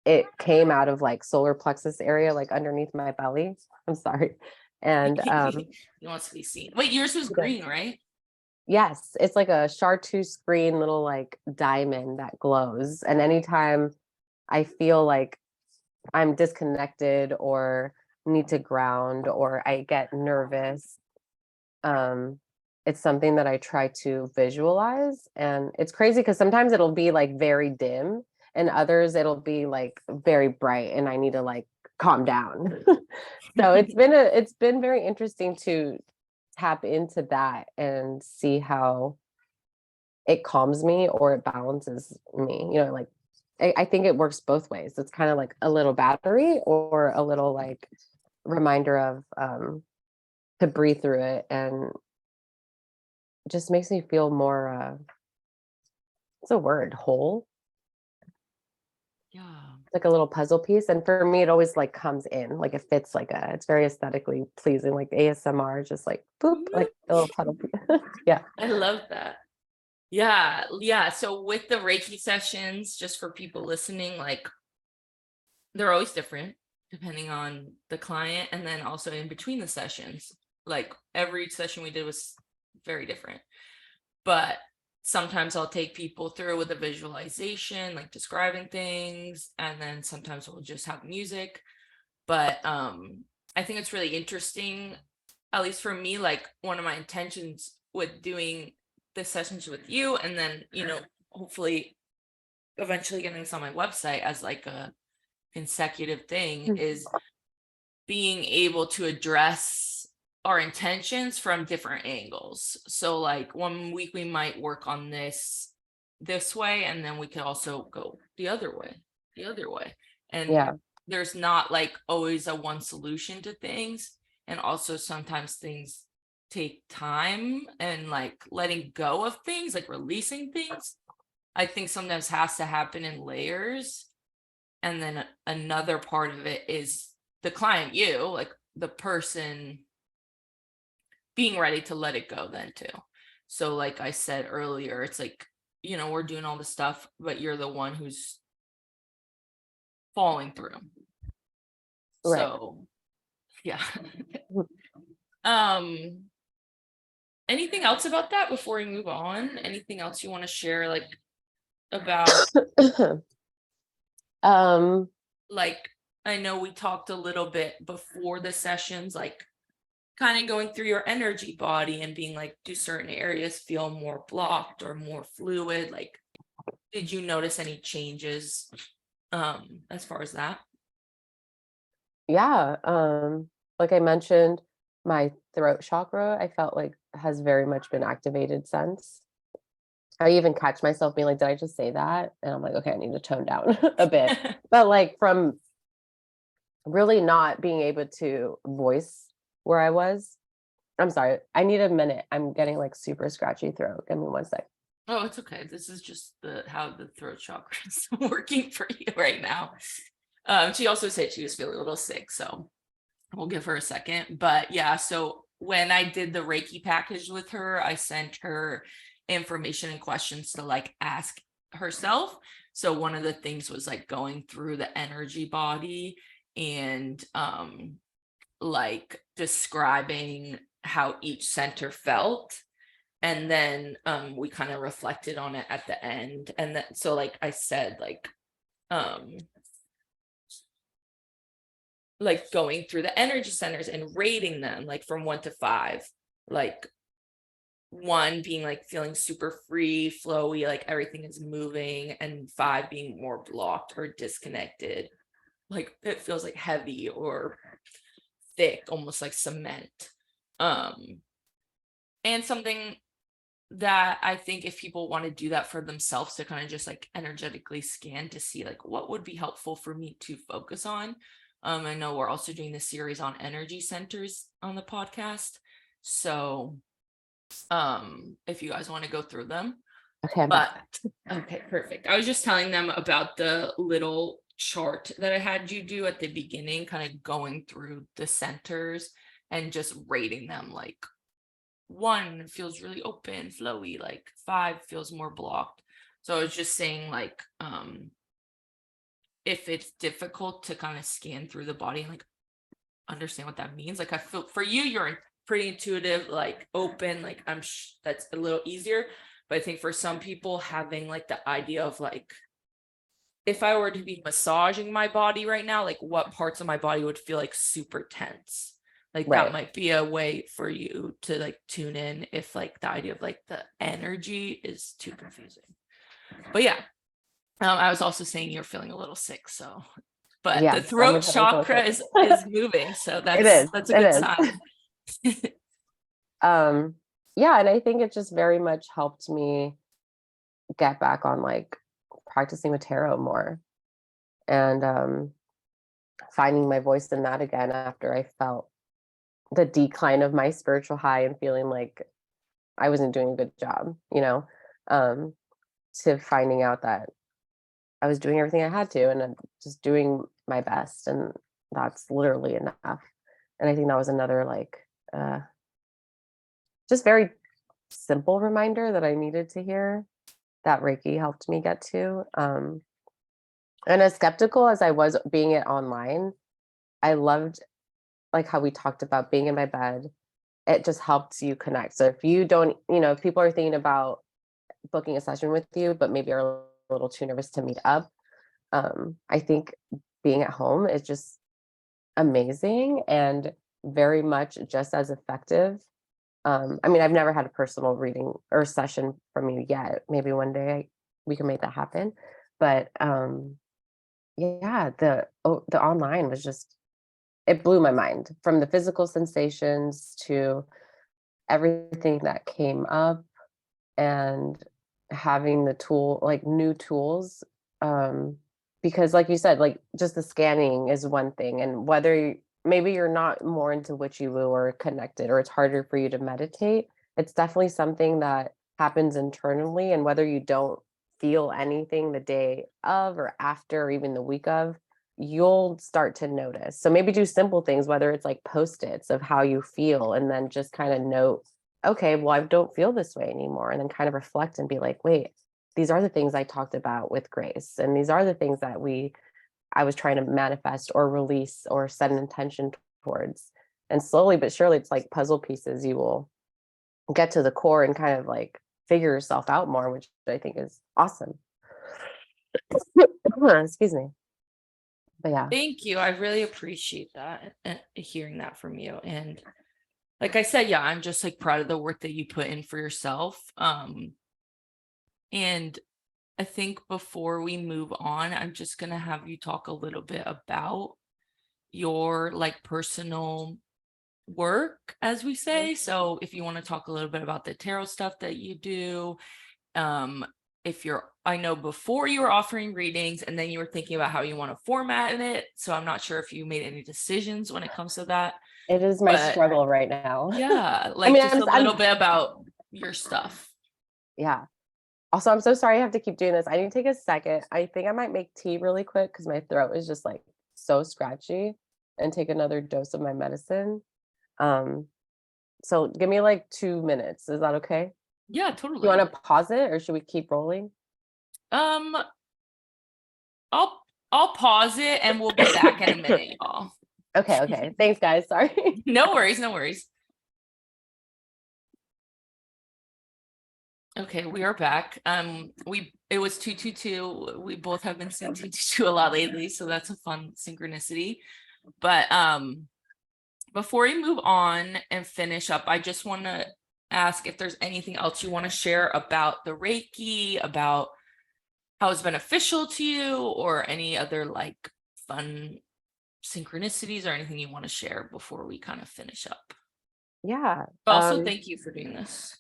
it came out of like solar plexus area, like underneath my belly. I'm sorry. And
He wants to be seen. Wait, yours was green, right?
yes, it's like a chartreuse green little like diamond that glows. And anytime I feel like I'm disconnected or need to ground or I get nervous, um, it's something that I try to visualize. And it's crazy because sometimes it'll be like very dim and others it'll be like very bright and I need to like calm down. So it's been very interesting to tap into that and see how it calms me or it balances me, you know, like I think it works both ways. It's kind of like a little battery or a little like reminder of to breathe through it, and just makes me feel more what's a word, whole,
Yeah.
like a little puzzle piece. And for me it always like comes in like it fits, like a, it's very aesthetically pleasing, like ASMR, just like boop, like a little puddle piece. Yeah.
I love that. Yeah. So with the Reiki sessions, just for people listening, like they're always different depending on the client, and then also in between the sessions, like every session we did was very different. But sometimes I'll take people through with a visualization, like describing things, and then sometimes we'll just have music. But I think it's really interesting, at least for me, like one of my intentions with doing the sessions with you, and then, hopefully eventually getting this on my website as like a consecutive thing, is being able to address our intentions from different angles. So like 1 week we might work on this way, and then we could also go the other way. And
Yeah.
there's not like always a one solution to things. And also sometimes things take time, and like letting go of things, like releasing things, I think sometimes has to happen in layers. And then another part of it is the client, you, like the person, being ready to let it go then too. So like I said earlier, it's like, we're doing all the stuff, but you're the one who's falling through.
Right.
So yeah. um Anything else about that before we move on? Anything else you want to share, like about,
um
like, I know we talked a little bit before the sessions, like kind of going through your energy body and being like, do certain areas feel more blocked or more fluid? Like, did you notice any changes as far as that?
Yeah, like I mentioned, my throat chakra, I felt like has very much been activated since. I even catch myself being like, did I just say that? And I'm like, okay, I need to tone down a bit. But like from really not being able to voice where I was. I'm sorry, I need a minute. I'm getting like super scratchy throat. Give me one sec.
Oh, it's okay. This is just how the throat chakra is working for you right now. She also said she was feeling a little sick, so we'll give her a second. But yeah, so when I did the Reiki package with her, I sent her information and questions to like ask herself. So one of the things was like going through the energy body and like describing how each center felt. And then we kind of reflected on it at the end. And then so like I said, like going through the energy centers and rating them like from 1 to 5, like 1 being like feeling super free, flowy, like everything is moving, and 5 being more blocked or disconnected, like it feels like heavy or thick, almost like cement. um and something that I think if people want to do that for themselves to kind of just like energetically scan to see like what would be helpful for me to focus on. I know we're also doing this series on energy centers on the podcast. So if you guys want to go through them.
Okay, I'm
But
back.
okay, perfect. I was just telling them about the little chart that I had you do at the beginning, kind of going through the centers and just rating them, like 1 feels really open, flowy, like 5 feels more blocked. So I was just saying, like, if it's difficult to kind of scan through the body and like understand what that means, like I feel for you, you're pretty intuitive, like open, like that's a little easier. But I think for some people, having like the idea of like, if I were to be massaging my body right now, like what parts of my body would feel like super tense? Like that
Right.
might be a way for you to like tune in if like the idea of like the energy is too confusing. But yeah, I was also saying you're feeling a little sick, so but the
Yes, I'm
throat
definitely feeling
chakra
sick.
is moving, so
It is.
that's a
It
good
is.
sign.
Um, yeah, and I think it just very much helped me get back on like practicing with tarot more and finding my voice in that again after I felt the decline of my spiritual high and feeling like I wasn't doing a good job, um, to finding out that I was doing everything I had to and just doing my best. And that's literally enough. And I think that was another like just very simple reminder that I needed to hear that Reiki helped me get to. And as skeptical as I was being it online, I loved like how we talked about being in my bed. It just helps you connect. So if you don't, if people are thinking about booking a session with you, but maybe are a little too nervous to meet up, I think being at home is just amazing and very much just as effective. I mean, I've never had a personal reading or session from you yet. Maybe one day we can make that happen. But yeah, the online was just it blew my mind from the physical sensations to everything that came up and having the tool like new tools because like you said like just the scanning is one thing and maybe you're not more into witchy woo or connected or it's harder for you to meditate, it's definitely something that happens internally, and whether you don't feel anything the day of or after or even the week of, you'll start to notice. So maybe do simple things, whether it's like post-its of how you feel and then just kind of note, okay, well, I don't feel this way anymore. And then kind of reflect and be like, wait, these are the things I talked about with Grace. And these are the things that I was trying to manifest or release or set an intention towards. And slowly but surely, it's like puzzle pieces. You will get to the core and kind of like figure yourself out more, which I think is awesome. Excuse me. But yeah.
Thank you. I really appreciate that and hearing that from you. And like I said, yeah, I'm just like proud of the work that you put in for yourself. And I think before we move on, I'm just going to have you talk a little bit about your like personal work, as we say. So if you want to talk a little bit about the tarot stuff that you do, if you're, I know before you were offering readings and then you were thinking about how you want to format it. So I'm not sure if you made any decisions when it comes to that.
It is my
But
struggle right now.
yeah,
I
like
mean,
just a little bit about your stuff.
yeah. Also, I'm so sorry I have to keep doing this. I need to take a second. I think I might make tea really quick because my throat is just like so scratchy, and take another dose of my medicine. Um, so give me like 2 minutes. Is that okay?
Yeah,
You
totally.
want to pause it or should we keep rolling?
Um, I'll pause it and we'll be back in a minute, y'all.
Okay, okay. Thanks, guys. Sorry.
No worries, no worries. Okay, we are back. It was 222. We both have been seeing 222 a lot lately, so that's a fun synchronicity. But before we move on and finish up, I just want to ask if there's anything else you want to share about the Reiki, about how it's beneficial to you, or any other like fun synchronicities or anything you want to share before we kind of finish up.
Yeah.
But also, thank you for doing this.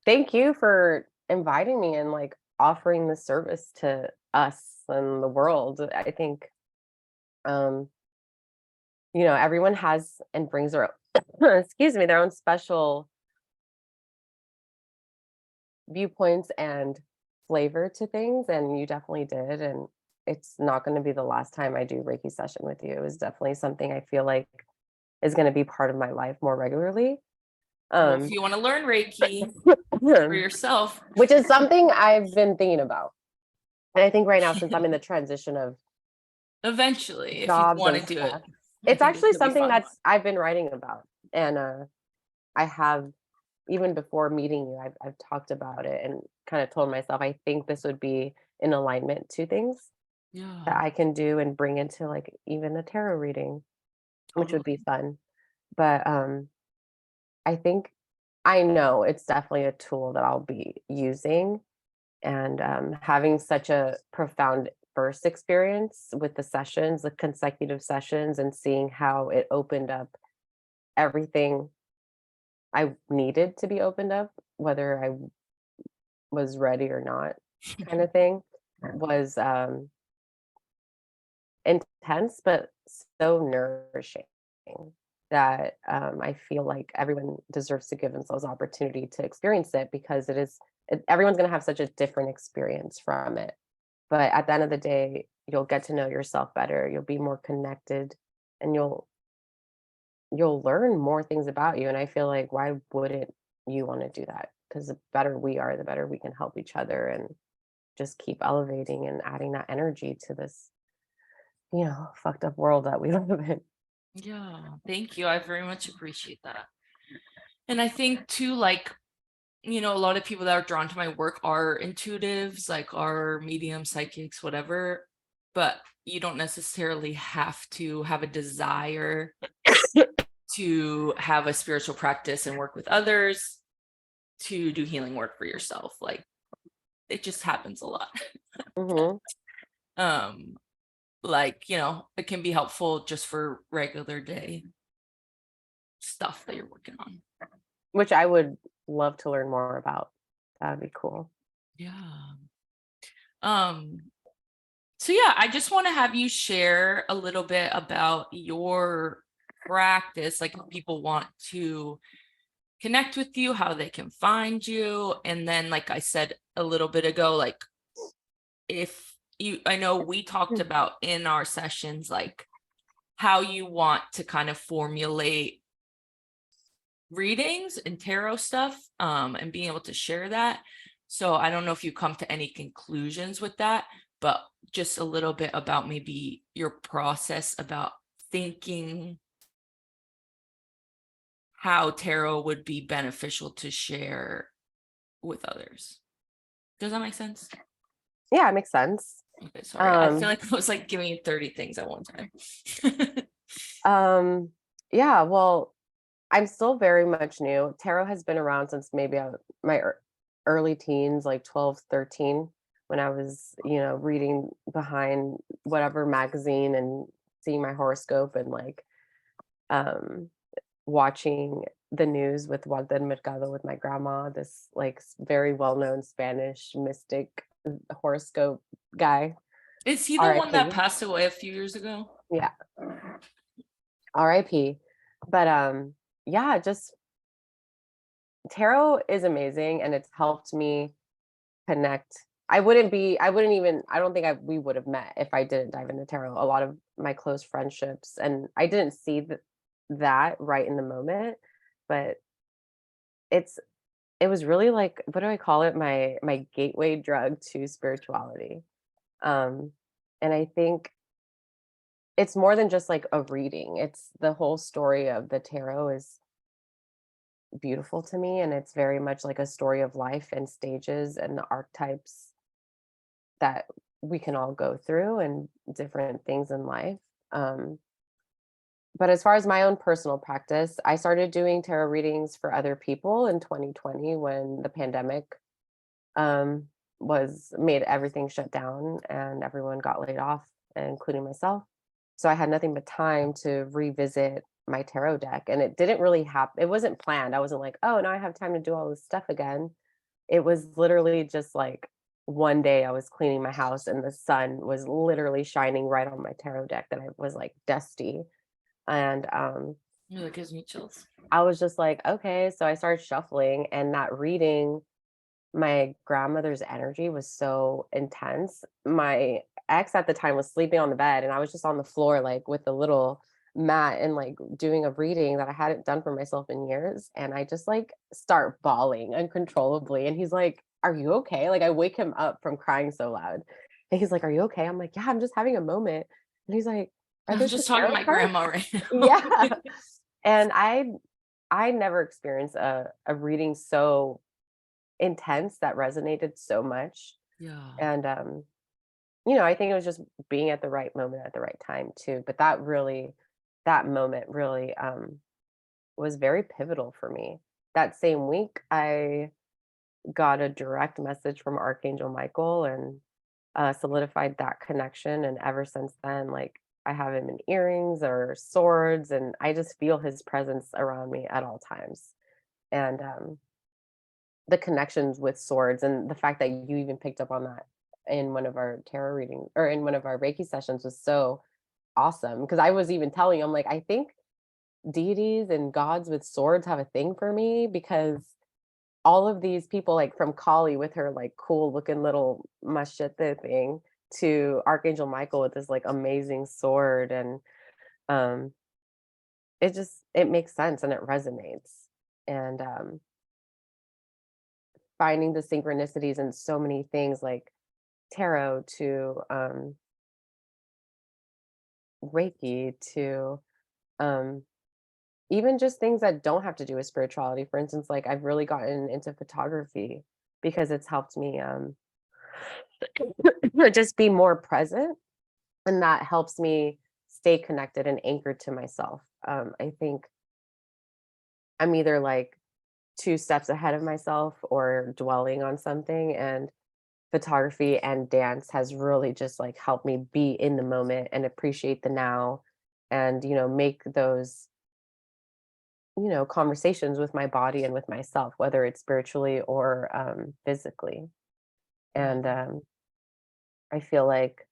Thank you for inviting me and like offering the service to us and the world. I think um everyone has and brings their excuse me, their own special viewpoints and flavor to things, and you definitely did. And it's not going to be the last time I do Reiki session with you. It was definitely something I feel like is going to be part of my life more regularly.
Well, if you want to learn Reiki for yourself,
which is something I've been thinking about. And I think right now, since I'm in the transition of
eventually, if you
jobs
want
and
to do it,
stuff,
I
it's
think it
actually
could be
something
fun.
that's I've been writing about. And I have, even before meeting you, I've talked about it and kind of told myself I think this would be in alignment to things that
Yeah,
I can do and bring into like even a tarot reading, which would
totally.
be fun. But I think I know it's definitely a tool that I'll be using. And having such a profound first experience with the sessions, the consecutive sessions, and seeing how it opened up everything I needed to be opened up, whether I was ready or not, kind of thing, was intense, but so nourishing that I feel like everyone deserves to give themselves opportunity to experience it because everyone's going to have such a different experience from it. But at the end of the day, you'll get to know yourself better, you'll be more connected, and you'll learn more things about you. And I feel like why wouldn't you want to do that? Because the better we are, the better we can help each other and just keep elevating and adding that energy to this, fucked up world that we live in.
Yeah, thank you. I very much appreciate that. And I think too, like, a lot of people that are drawn to my work are intuitives, like are medium, psychics, whatever. But you don't necessarily have to have a desire to have a spiritual practice and work with others to do healing work for yourself. Like it just happens a lot.
Hmm.
um like it can be helpful just for regular day stuff that you're working on.
Which I would love to learn more about. That would be cool.
Yeah. um so yeah, I just want to have you share a little bit about your practice, like if people want to connect with you, how they can find you, and then like I said a little bit ago, like if I know we talked about in our sessions like how you want to kind of formulate readings and tarot stuff, and being able to share that. So I don't know if you come to any conclusions with that, but just a little bit about maybe your process about thinking how tarot would be beneficial to share with others. Does that make sense?
Yeah, it makes sense.
Okay, sorry. I feel like I was like giving you 30 things at one time.
Yeah, well, I'm still very much new. Tarot has been around since maybe my early teens, like 12, 13, when I was, reading behind whatever magazine and seeing my horoscope and like um watching the news with Juan Mercado with my grandma, this like very well-known Spanish mystic horoscope guy.
Is he the one that
RIP.
passed away a few years ago?
Yeah, RIP. But yeah, just tarot is amazing and it's helped me connect. I don't think we would have met if I didn't dive into tarot. A lot of my close friendships, and I didn't see that right in the moment, but it's it was really like, what do I call it? My gateway drug to spirituality. Um, and I think it's more than just like a reading. It's the whole story of the tarot is beautiful to me, and it's very much like a story of life and stages and the archetypes that we can all go through and different things in life. Um, but as far as my own personal practice, I started doing tarot readings for other people in 2020 when the pandemic um, was made everything shut down and everyone got laid off, including myself. So I had nothing but time to revisit my tarot deck, and it didn't really happen. It wasn't planned. I wasn't like, oh, now I have time to do all this stuff again. It was literally just like one day I was cleaning my house and the sun was literally shining right on my tarot deck that I was like dusty. And
That gives me chills.
I was just like, okay. So I started shuffling, and that reading, my grandmother's energy was so intense. My ex at the time was sleeping on the bed, and I was just on the floor, like with a little mat and like doing a reading that I hadn't done for myself in years. And I just like start bawling uncontrollably. And he's like, are you okay? Like I wake him up from crying so loud. And he's like, are you okay? I'm like, yeah, I'm just having a moment. And he's like, are
I'm
those the
just talking to
tarot
my
cards?
grandma right now.
Yeah. And I never experienced a reading so intense that resonated so much.
Yeah.
And I think it was just being at the right moment at the right time too. But that moment really was very pivotal for me. That same week I got a direct message from Archangel Michael and solidified that connection. And ever since then, like I have him in earrings or swords, and I just feel his presence around me at all times. And the connections with swords and the fact that you even picked up on that in one of our tarot reading or in one of our Reiki sessions was so awesome, because I was even telling you, I'm like, I think deities and gods with swords have a thing for me, because all of these people, like from Kali with her like cool looking little machete thing, to Archangel Michael with this like amazing sword, and um it makes sense and it resonates. And finding the synchronicities in so many things, like tarot to Reiki to um even just things that don't have to do with spirituality. For instance, like I've really gotten into photography because it's helped me just be more present, and that helps me stay connected and anchored to myself. I think I'm either like two steps ahead of myself or dwelling on something, and photography and dance has really just like helped me be in the moment and appreciate the now, and make those conversations with my body and with myself, whether it's spiritually or physically. And I feel like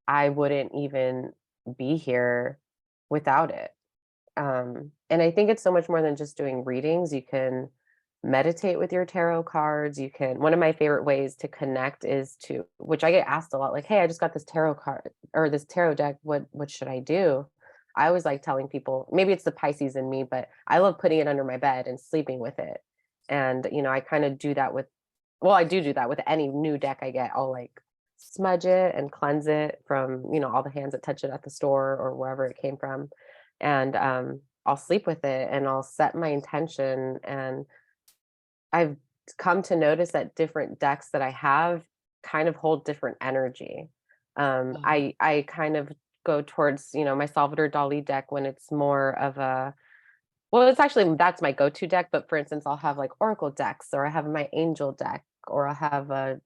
I wouldn't even be here without it. And I think it's so much more than just doing readings. You can meditate with your tarot cards. You can, one of my favorite ways to connect is to, which I get asked a lot, like, hey, I just got this tarot card or this tarot deck. What should I do? I always like telling people, maybe it's the Pisces in me, but I love putting it under my bed and sleeping with it. And, I kind of do that with, well, I do that with any new deck I get. I'll like smudge it and cleanse it from, all the hands that touch it at the store or wherever it came from. And I'll sleep with it and I'll set my intention. And I've come to notice that different decks that I have kind of hold different energy.
Oh,
I kind of go towards, my Salvador Dali deck when it's more of a well, it's actually, that's my go-to deck, but for instance, I'll have like oracle decks, or I have my angel deck, or I'll have a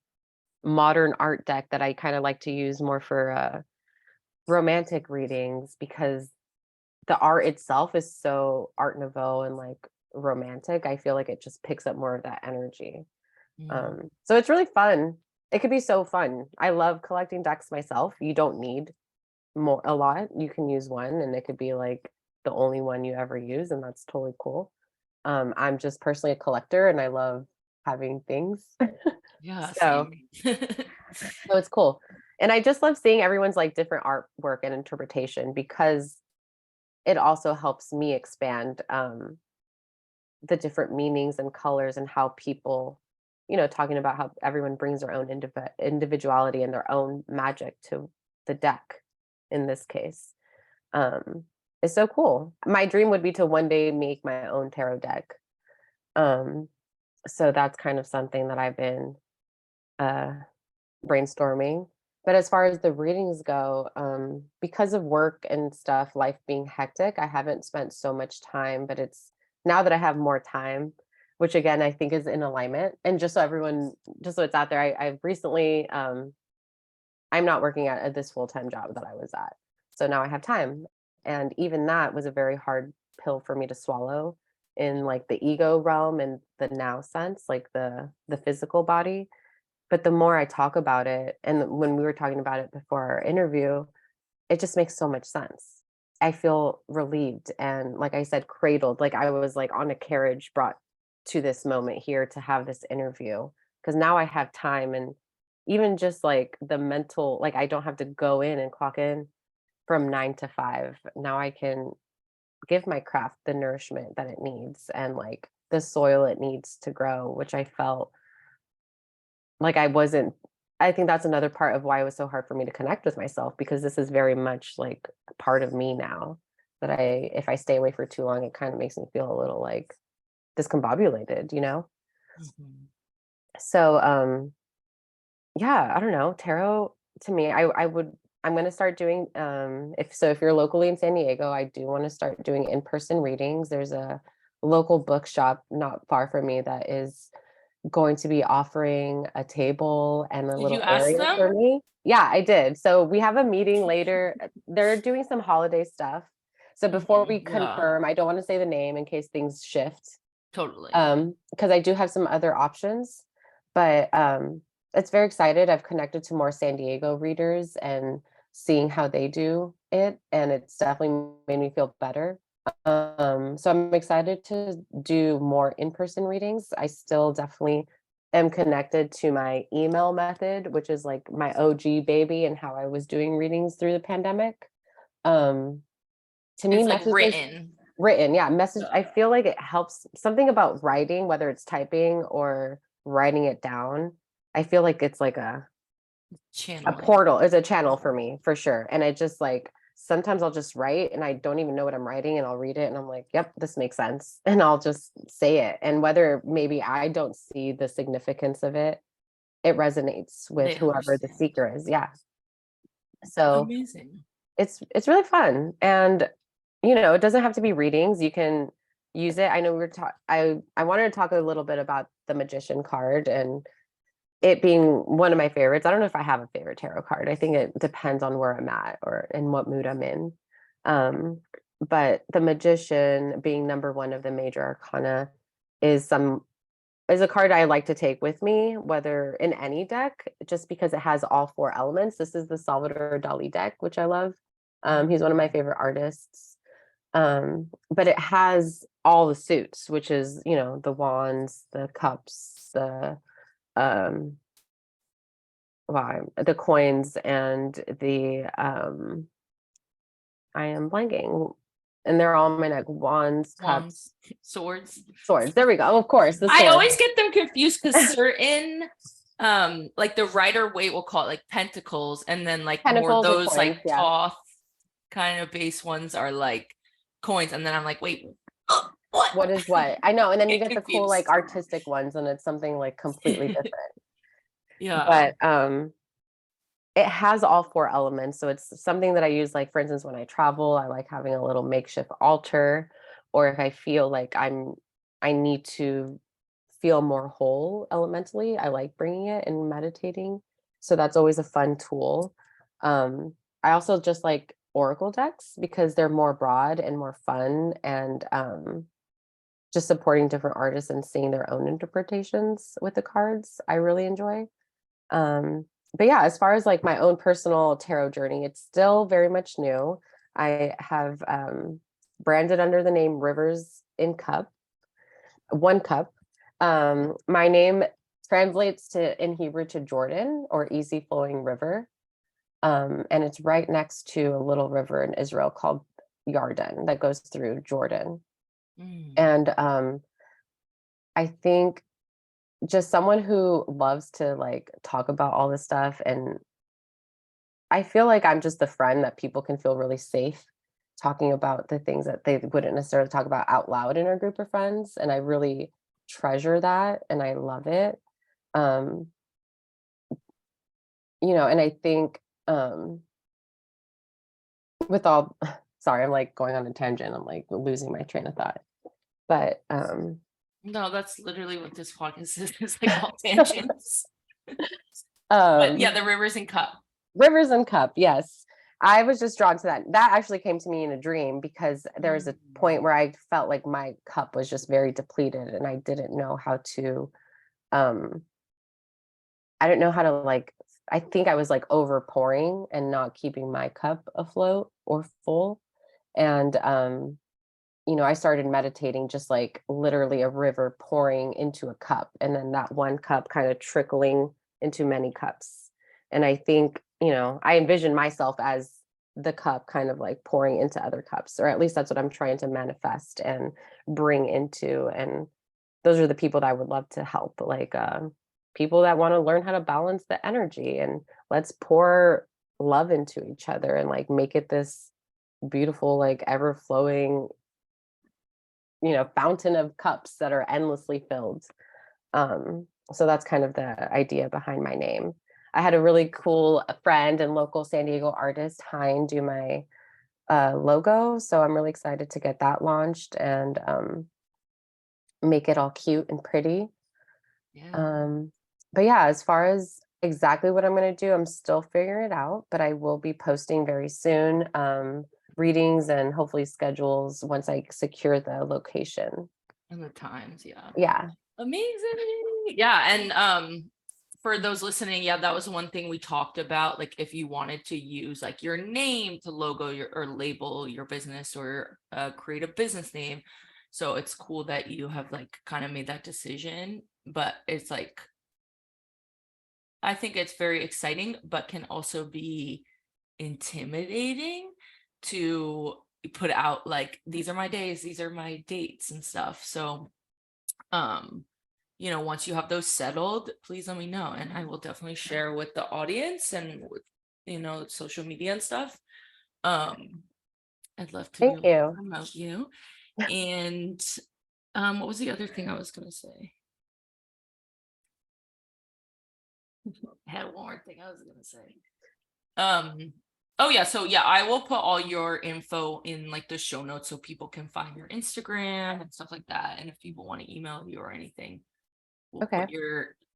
modern art deck that I kind of like to use more for romantic readings, because the art itself is so art nouveau and like romantic. I feel like it just picks up more of that energy.
Mm.
So it's really fun. It could be so fun. I love collecting decks myself. You don't need a lot. You can use one, and it could be like the only one you ever use, and that's totally cool. I'm just personally a collector, and I love having things.
Yeah,
so
same.
so it's cool. And I just love seeing everyone's like different artwork and interpretation, because it also helps me expand the different meanings and colors, and how people, talking about how everyone brings their own individuality and their own magic to the deck in this case. Um, is so cool. My dream would be to one day make my own tarot deck. Um, so that's kind of something that I've been uh, brainstorming. But as far as the readings go, because of work and stuff, life being hectic, I haven't spent so much time. But it's now that I have more time, which again I think is in alignment. And just so it's out there, I've recently, I'm not working at this full time job that I was at, so now I have time. And even that was a very hard pill for me to swallow, in like the ego realm and the now sense, like the physical body. But the more I talk about it, and when we were talking about it before our interview, it just makes so much sense. I feel relieved and, like I said, cradled, like I was like on a carriage brought to this moment here to have this interview, because now I have time. And even just like the mental, like I don't have to go in and clock in from 9 to 5. Now I can give my craft the nourishment that it needs, and like the soil it needs to grow, which I felt like I wasn't. I think that's another part of why it was so hard for me to connect with myself, because this is very much like a part of me now, that if I stay away for too long, it kind of makes me feel a little like discombobulated.
Mhm.
So yeah, I don't know. Tarot, to me, I'm going to start doing, if you're locally in San Diego, I do want to start doing in-person readings. There's a local bookshop not far from me that is going to be offering a table and a
Did you
little
ask
area
them?
for me. Yeah, I did. So we have a meeting later. They're doing some holiday stuff. So before we
Yeah,
confirm, I don't want to say the name in case things shift.
totally.
Because I do have some other options, but it's very excited. I've connected to more San Diego readers and seeing how they do it, and it's definitely made me feel better. So I'm excited to do more in-person readings. I still definitely am connected to my email method, which is like my OG baby, and how I was doing readings through the pandemic. Um, to me,
It's like
messages
written.
written, yeah, message, I
Yeah.
feel like it helps, something about writing, whether it's typing or writing it down. I feel like it's like a
Channeling.
portal, is a channel for me, for sure. And I just like, sometimes I'll just write and I don't even know what I'm writing, and I'll read it and I'm like, yep, this makes sense. And I'll just say it. And whether maybe I don't see the significance of it, it resonates with
They
whoever the
understand.
seeker is. Yeah. So
Amazing.
it's really fun. And it doesn't have to be readings. You can use it. I know we were talking, I wanted to talk a little bit about the magician card, and it being one of my favorites. I don't know if I have a favorite tarot card. I think it depends on where I'm at or in what mood I'm in. Um, but the magician being number one of the major arcana is some is a card I like to take with me, whether in any deck, just because it has all four elements. This is the Salvador Dali deck, which I love. He's one of my favorite artists. But it has all the suits, which is, the wands, the cups, um, the coins, and I am blanking, and they're all my neck: wands, cups,
Wands, swords.
swords. There we go. Of course, the
I
sword.
always get them confused because certain like the Rider Waite will call it like pentacles, and then like more
Pentacles or
those
coins,
like
yeah.
Thoth kind of base ones are like coins, and then I'm like, wait, what?
What is what? I know, and then you
Get
get the cool, like,
confused.
artistic ones, and it's something, like, completely different.
Yeah.
But, it has all four elements, so it's something that I use, like, for instance, when I travel, I like having a little makeshift altar, or if I feel like I need to feel more whole elementally, I like bringing it and meditating. So that's always a fun tool. I also just like oracle decks because they're more broad and more fun, and just supporting different artists and seeing their own interpretations with the cards, I really enjoy. But yeah, as far as like my own personal tarot journey, it's still very much new. I have branded under the name Rivers in Cup, one cup. My name translates to in Hebrew to Jordan, or easy flowing river. And it's right next to a little river in Israel called Yarden that goes through Jordan. And I think just someone who loves to like talk about all this stuff, and I feel like I'm just the friend that people can feel really safe talking about the things that they wouldn't necessarily talk about out loud in our group of friends, and I really treasure that and I love it. Um, and I think with all sorry, I'm like going on a tangent. I'm like losing my train of thought. But
No, that's literally what this podcast is. It's like all tangents. But yeah, the Rivers and Cup.
Rivers and Cup, yes. I was just drawn to that. That actually came to me in a dream because there was a point where I felt like my cup was just very depleted and I didn't know how to I didn't know how to like I think I was like over pouring and not keeping my cup afloat or full. And I started meditating just like literally a river pouring into a cup, and then that one cup kind of trickling into many cups. And I think, I envision myself as the cup kind of like pouring into other cups, or at least that's what I'm trying to manifest and bring into. And those are the people that I would love to help, like people that want to learn how to balance the energy, and let's pour love into each other and like make it this beautiful, like ever flowing fountain of cups that are endlessly filled. So that's kind of the idea behind my name. I had a really cool friend and local San Diego artist, Hein, do my logo. So I'm really excited to get that launched and make it all cute and pretty.
Yeah.
But yeah, as far as exactly what I'm going to do, I'm still figuring it out, but I will be posting very soon. Readings and hopefully schedules once I secure the location.
And the times, yeah.
Yeah.
Amazing. Yeah. And for those listening, yeah, that was one thing we talked about. Like if you wanted to use like your name to logo your or label your business or create a business name. So it's cool that you have like kind of made that decision. But it's like I think it's very exciting, but can also be intimidating to put out like these are my days, these are my dates and stuff. So once you have those settled, please let me know and I will definitely share with the audience and with social media and stuff. I'd love to
Thank you.
promote you. And what was the other thing I was gonna say? I had one more thing I was gonna say. Oh yeah, so yeah, I will put all your info in like the show notes so people can find your Instagram and stuff like that. And if people want to email you or anything, we'll
Okay.
put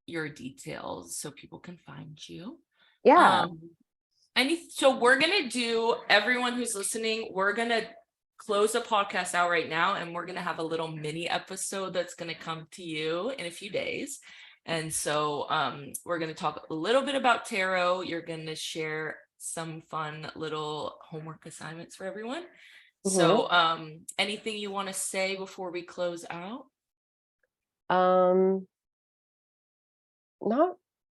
your details so people can find you.
Yeah.
So we're gonna do, everyone who's listening, we're gonna close the podcast out right now and we're gonna have a little mini episode that's gonna come to you in a few days. And so we're going to talk a little bit about tarot. You're going to share some fun little homework assignments for everyone.
Mm-hmm.
So anything you want to say before we close out?
Not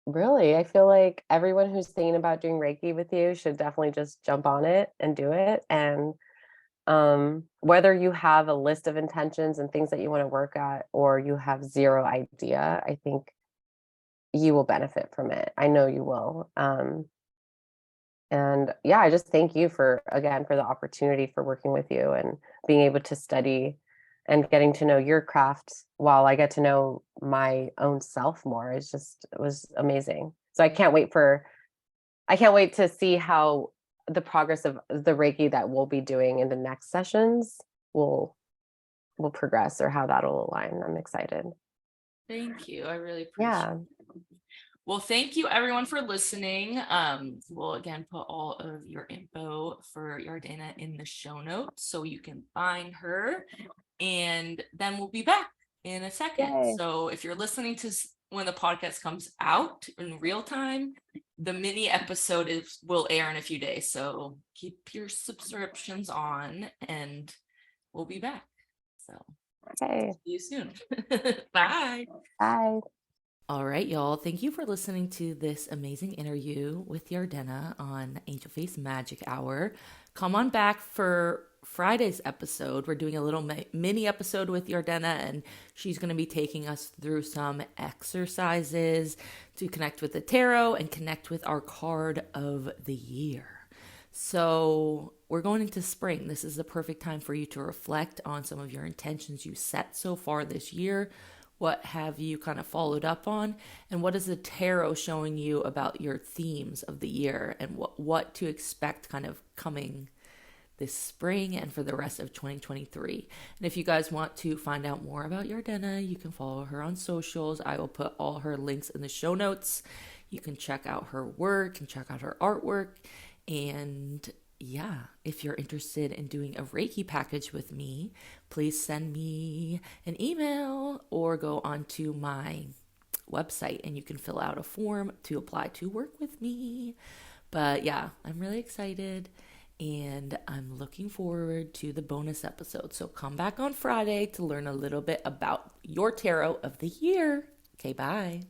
really. I feel like everyone who's thinking about doing Reiki with you should definitely just jump on it and do it. And whether you have a list of intentions and things that you want to work at, or you have zero idea, I think you will benefit from it. I know you will. And yeah, I just thank you for the opportunity for working with you and being able to study and getting to know your craft while I get to know my own self more. It was amazing. So I can't wait to see how the progress of the Reiki that we'll be doing in the next sessions will will progress or how that'll align. I'm excited.
Thank you. I really appreciate
Yeah.
it. Well, thank you everyone for listening. We'll again put all of your info for Yardena in the show notes so you can find her. And then we'll be back in a second.
Yay.
So if you're listening to when the podcast comes out in real time, the mini episode will air in a few days. So keep your subscriptions on and we'll be back. So
Okay.
see you soon. Bye.
Bye.
All right, y'all. Thank you for listening to this amazing interview with Yardena on Angel Face Magic Hour. Come on back for Friday's episode. We're doing a little mini episode with Yardena, and she's going to be taking us through some exercises to connect with the tarot and connect with our card of the year. So we're going into spring. This is the perfect time for you to reflect on some of your intentions you set so far this year. What have you kind of followed up on? And what is the tarot showing you about your themes of the year and what to expect kind of coming this spring and for the rest of 2023. And if you guys want to find out more about Yardena, you can follow her on socials. I will put all her links in the show notes. You can check out her work and check out her artwork. And yeah, if you're interested in doing a Reiki package with me, please send me an email or go onto my website and you can fill out a form to apply to work with me. But yeah, I'm really excited and I'm looking forward to the bonus episode. So come back on Friday to learn a little bit about your tarot of the year. Okay, bye.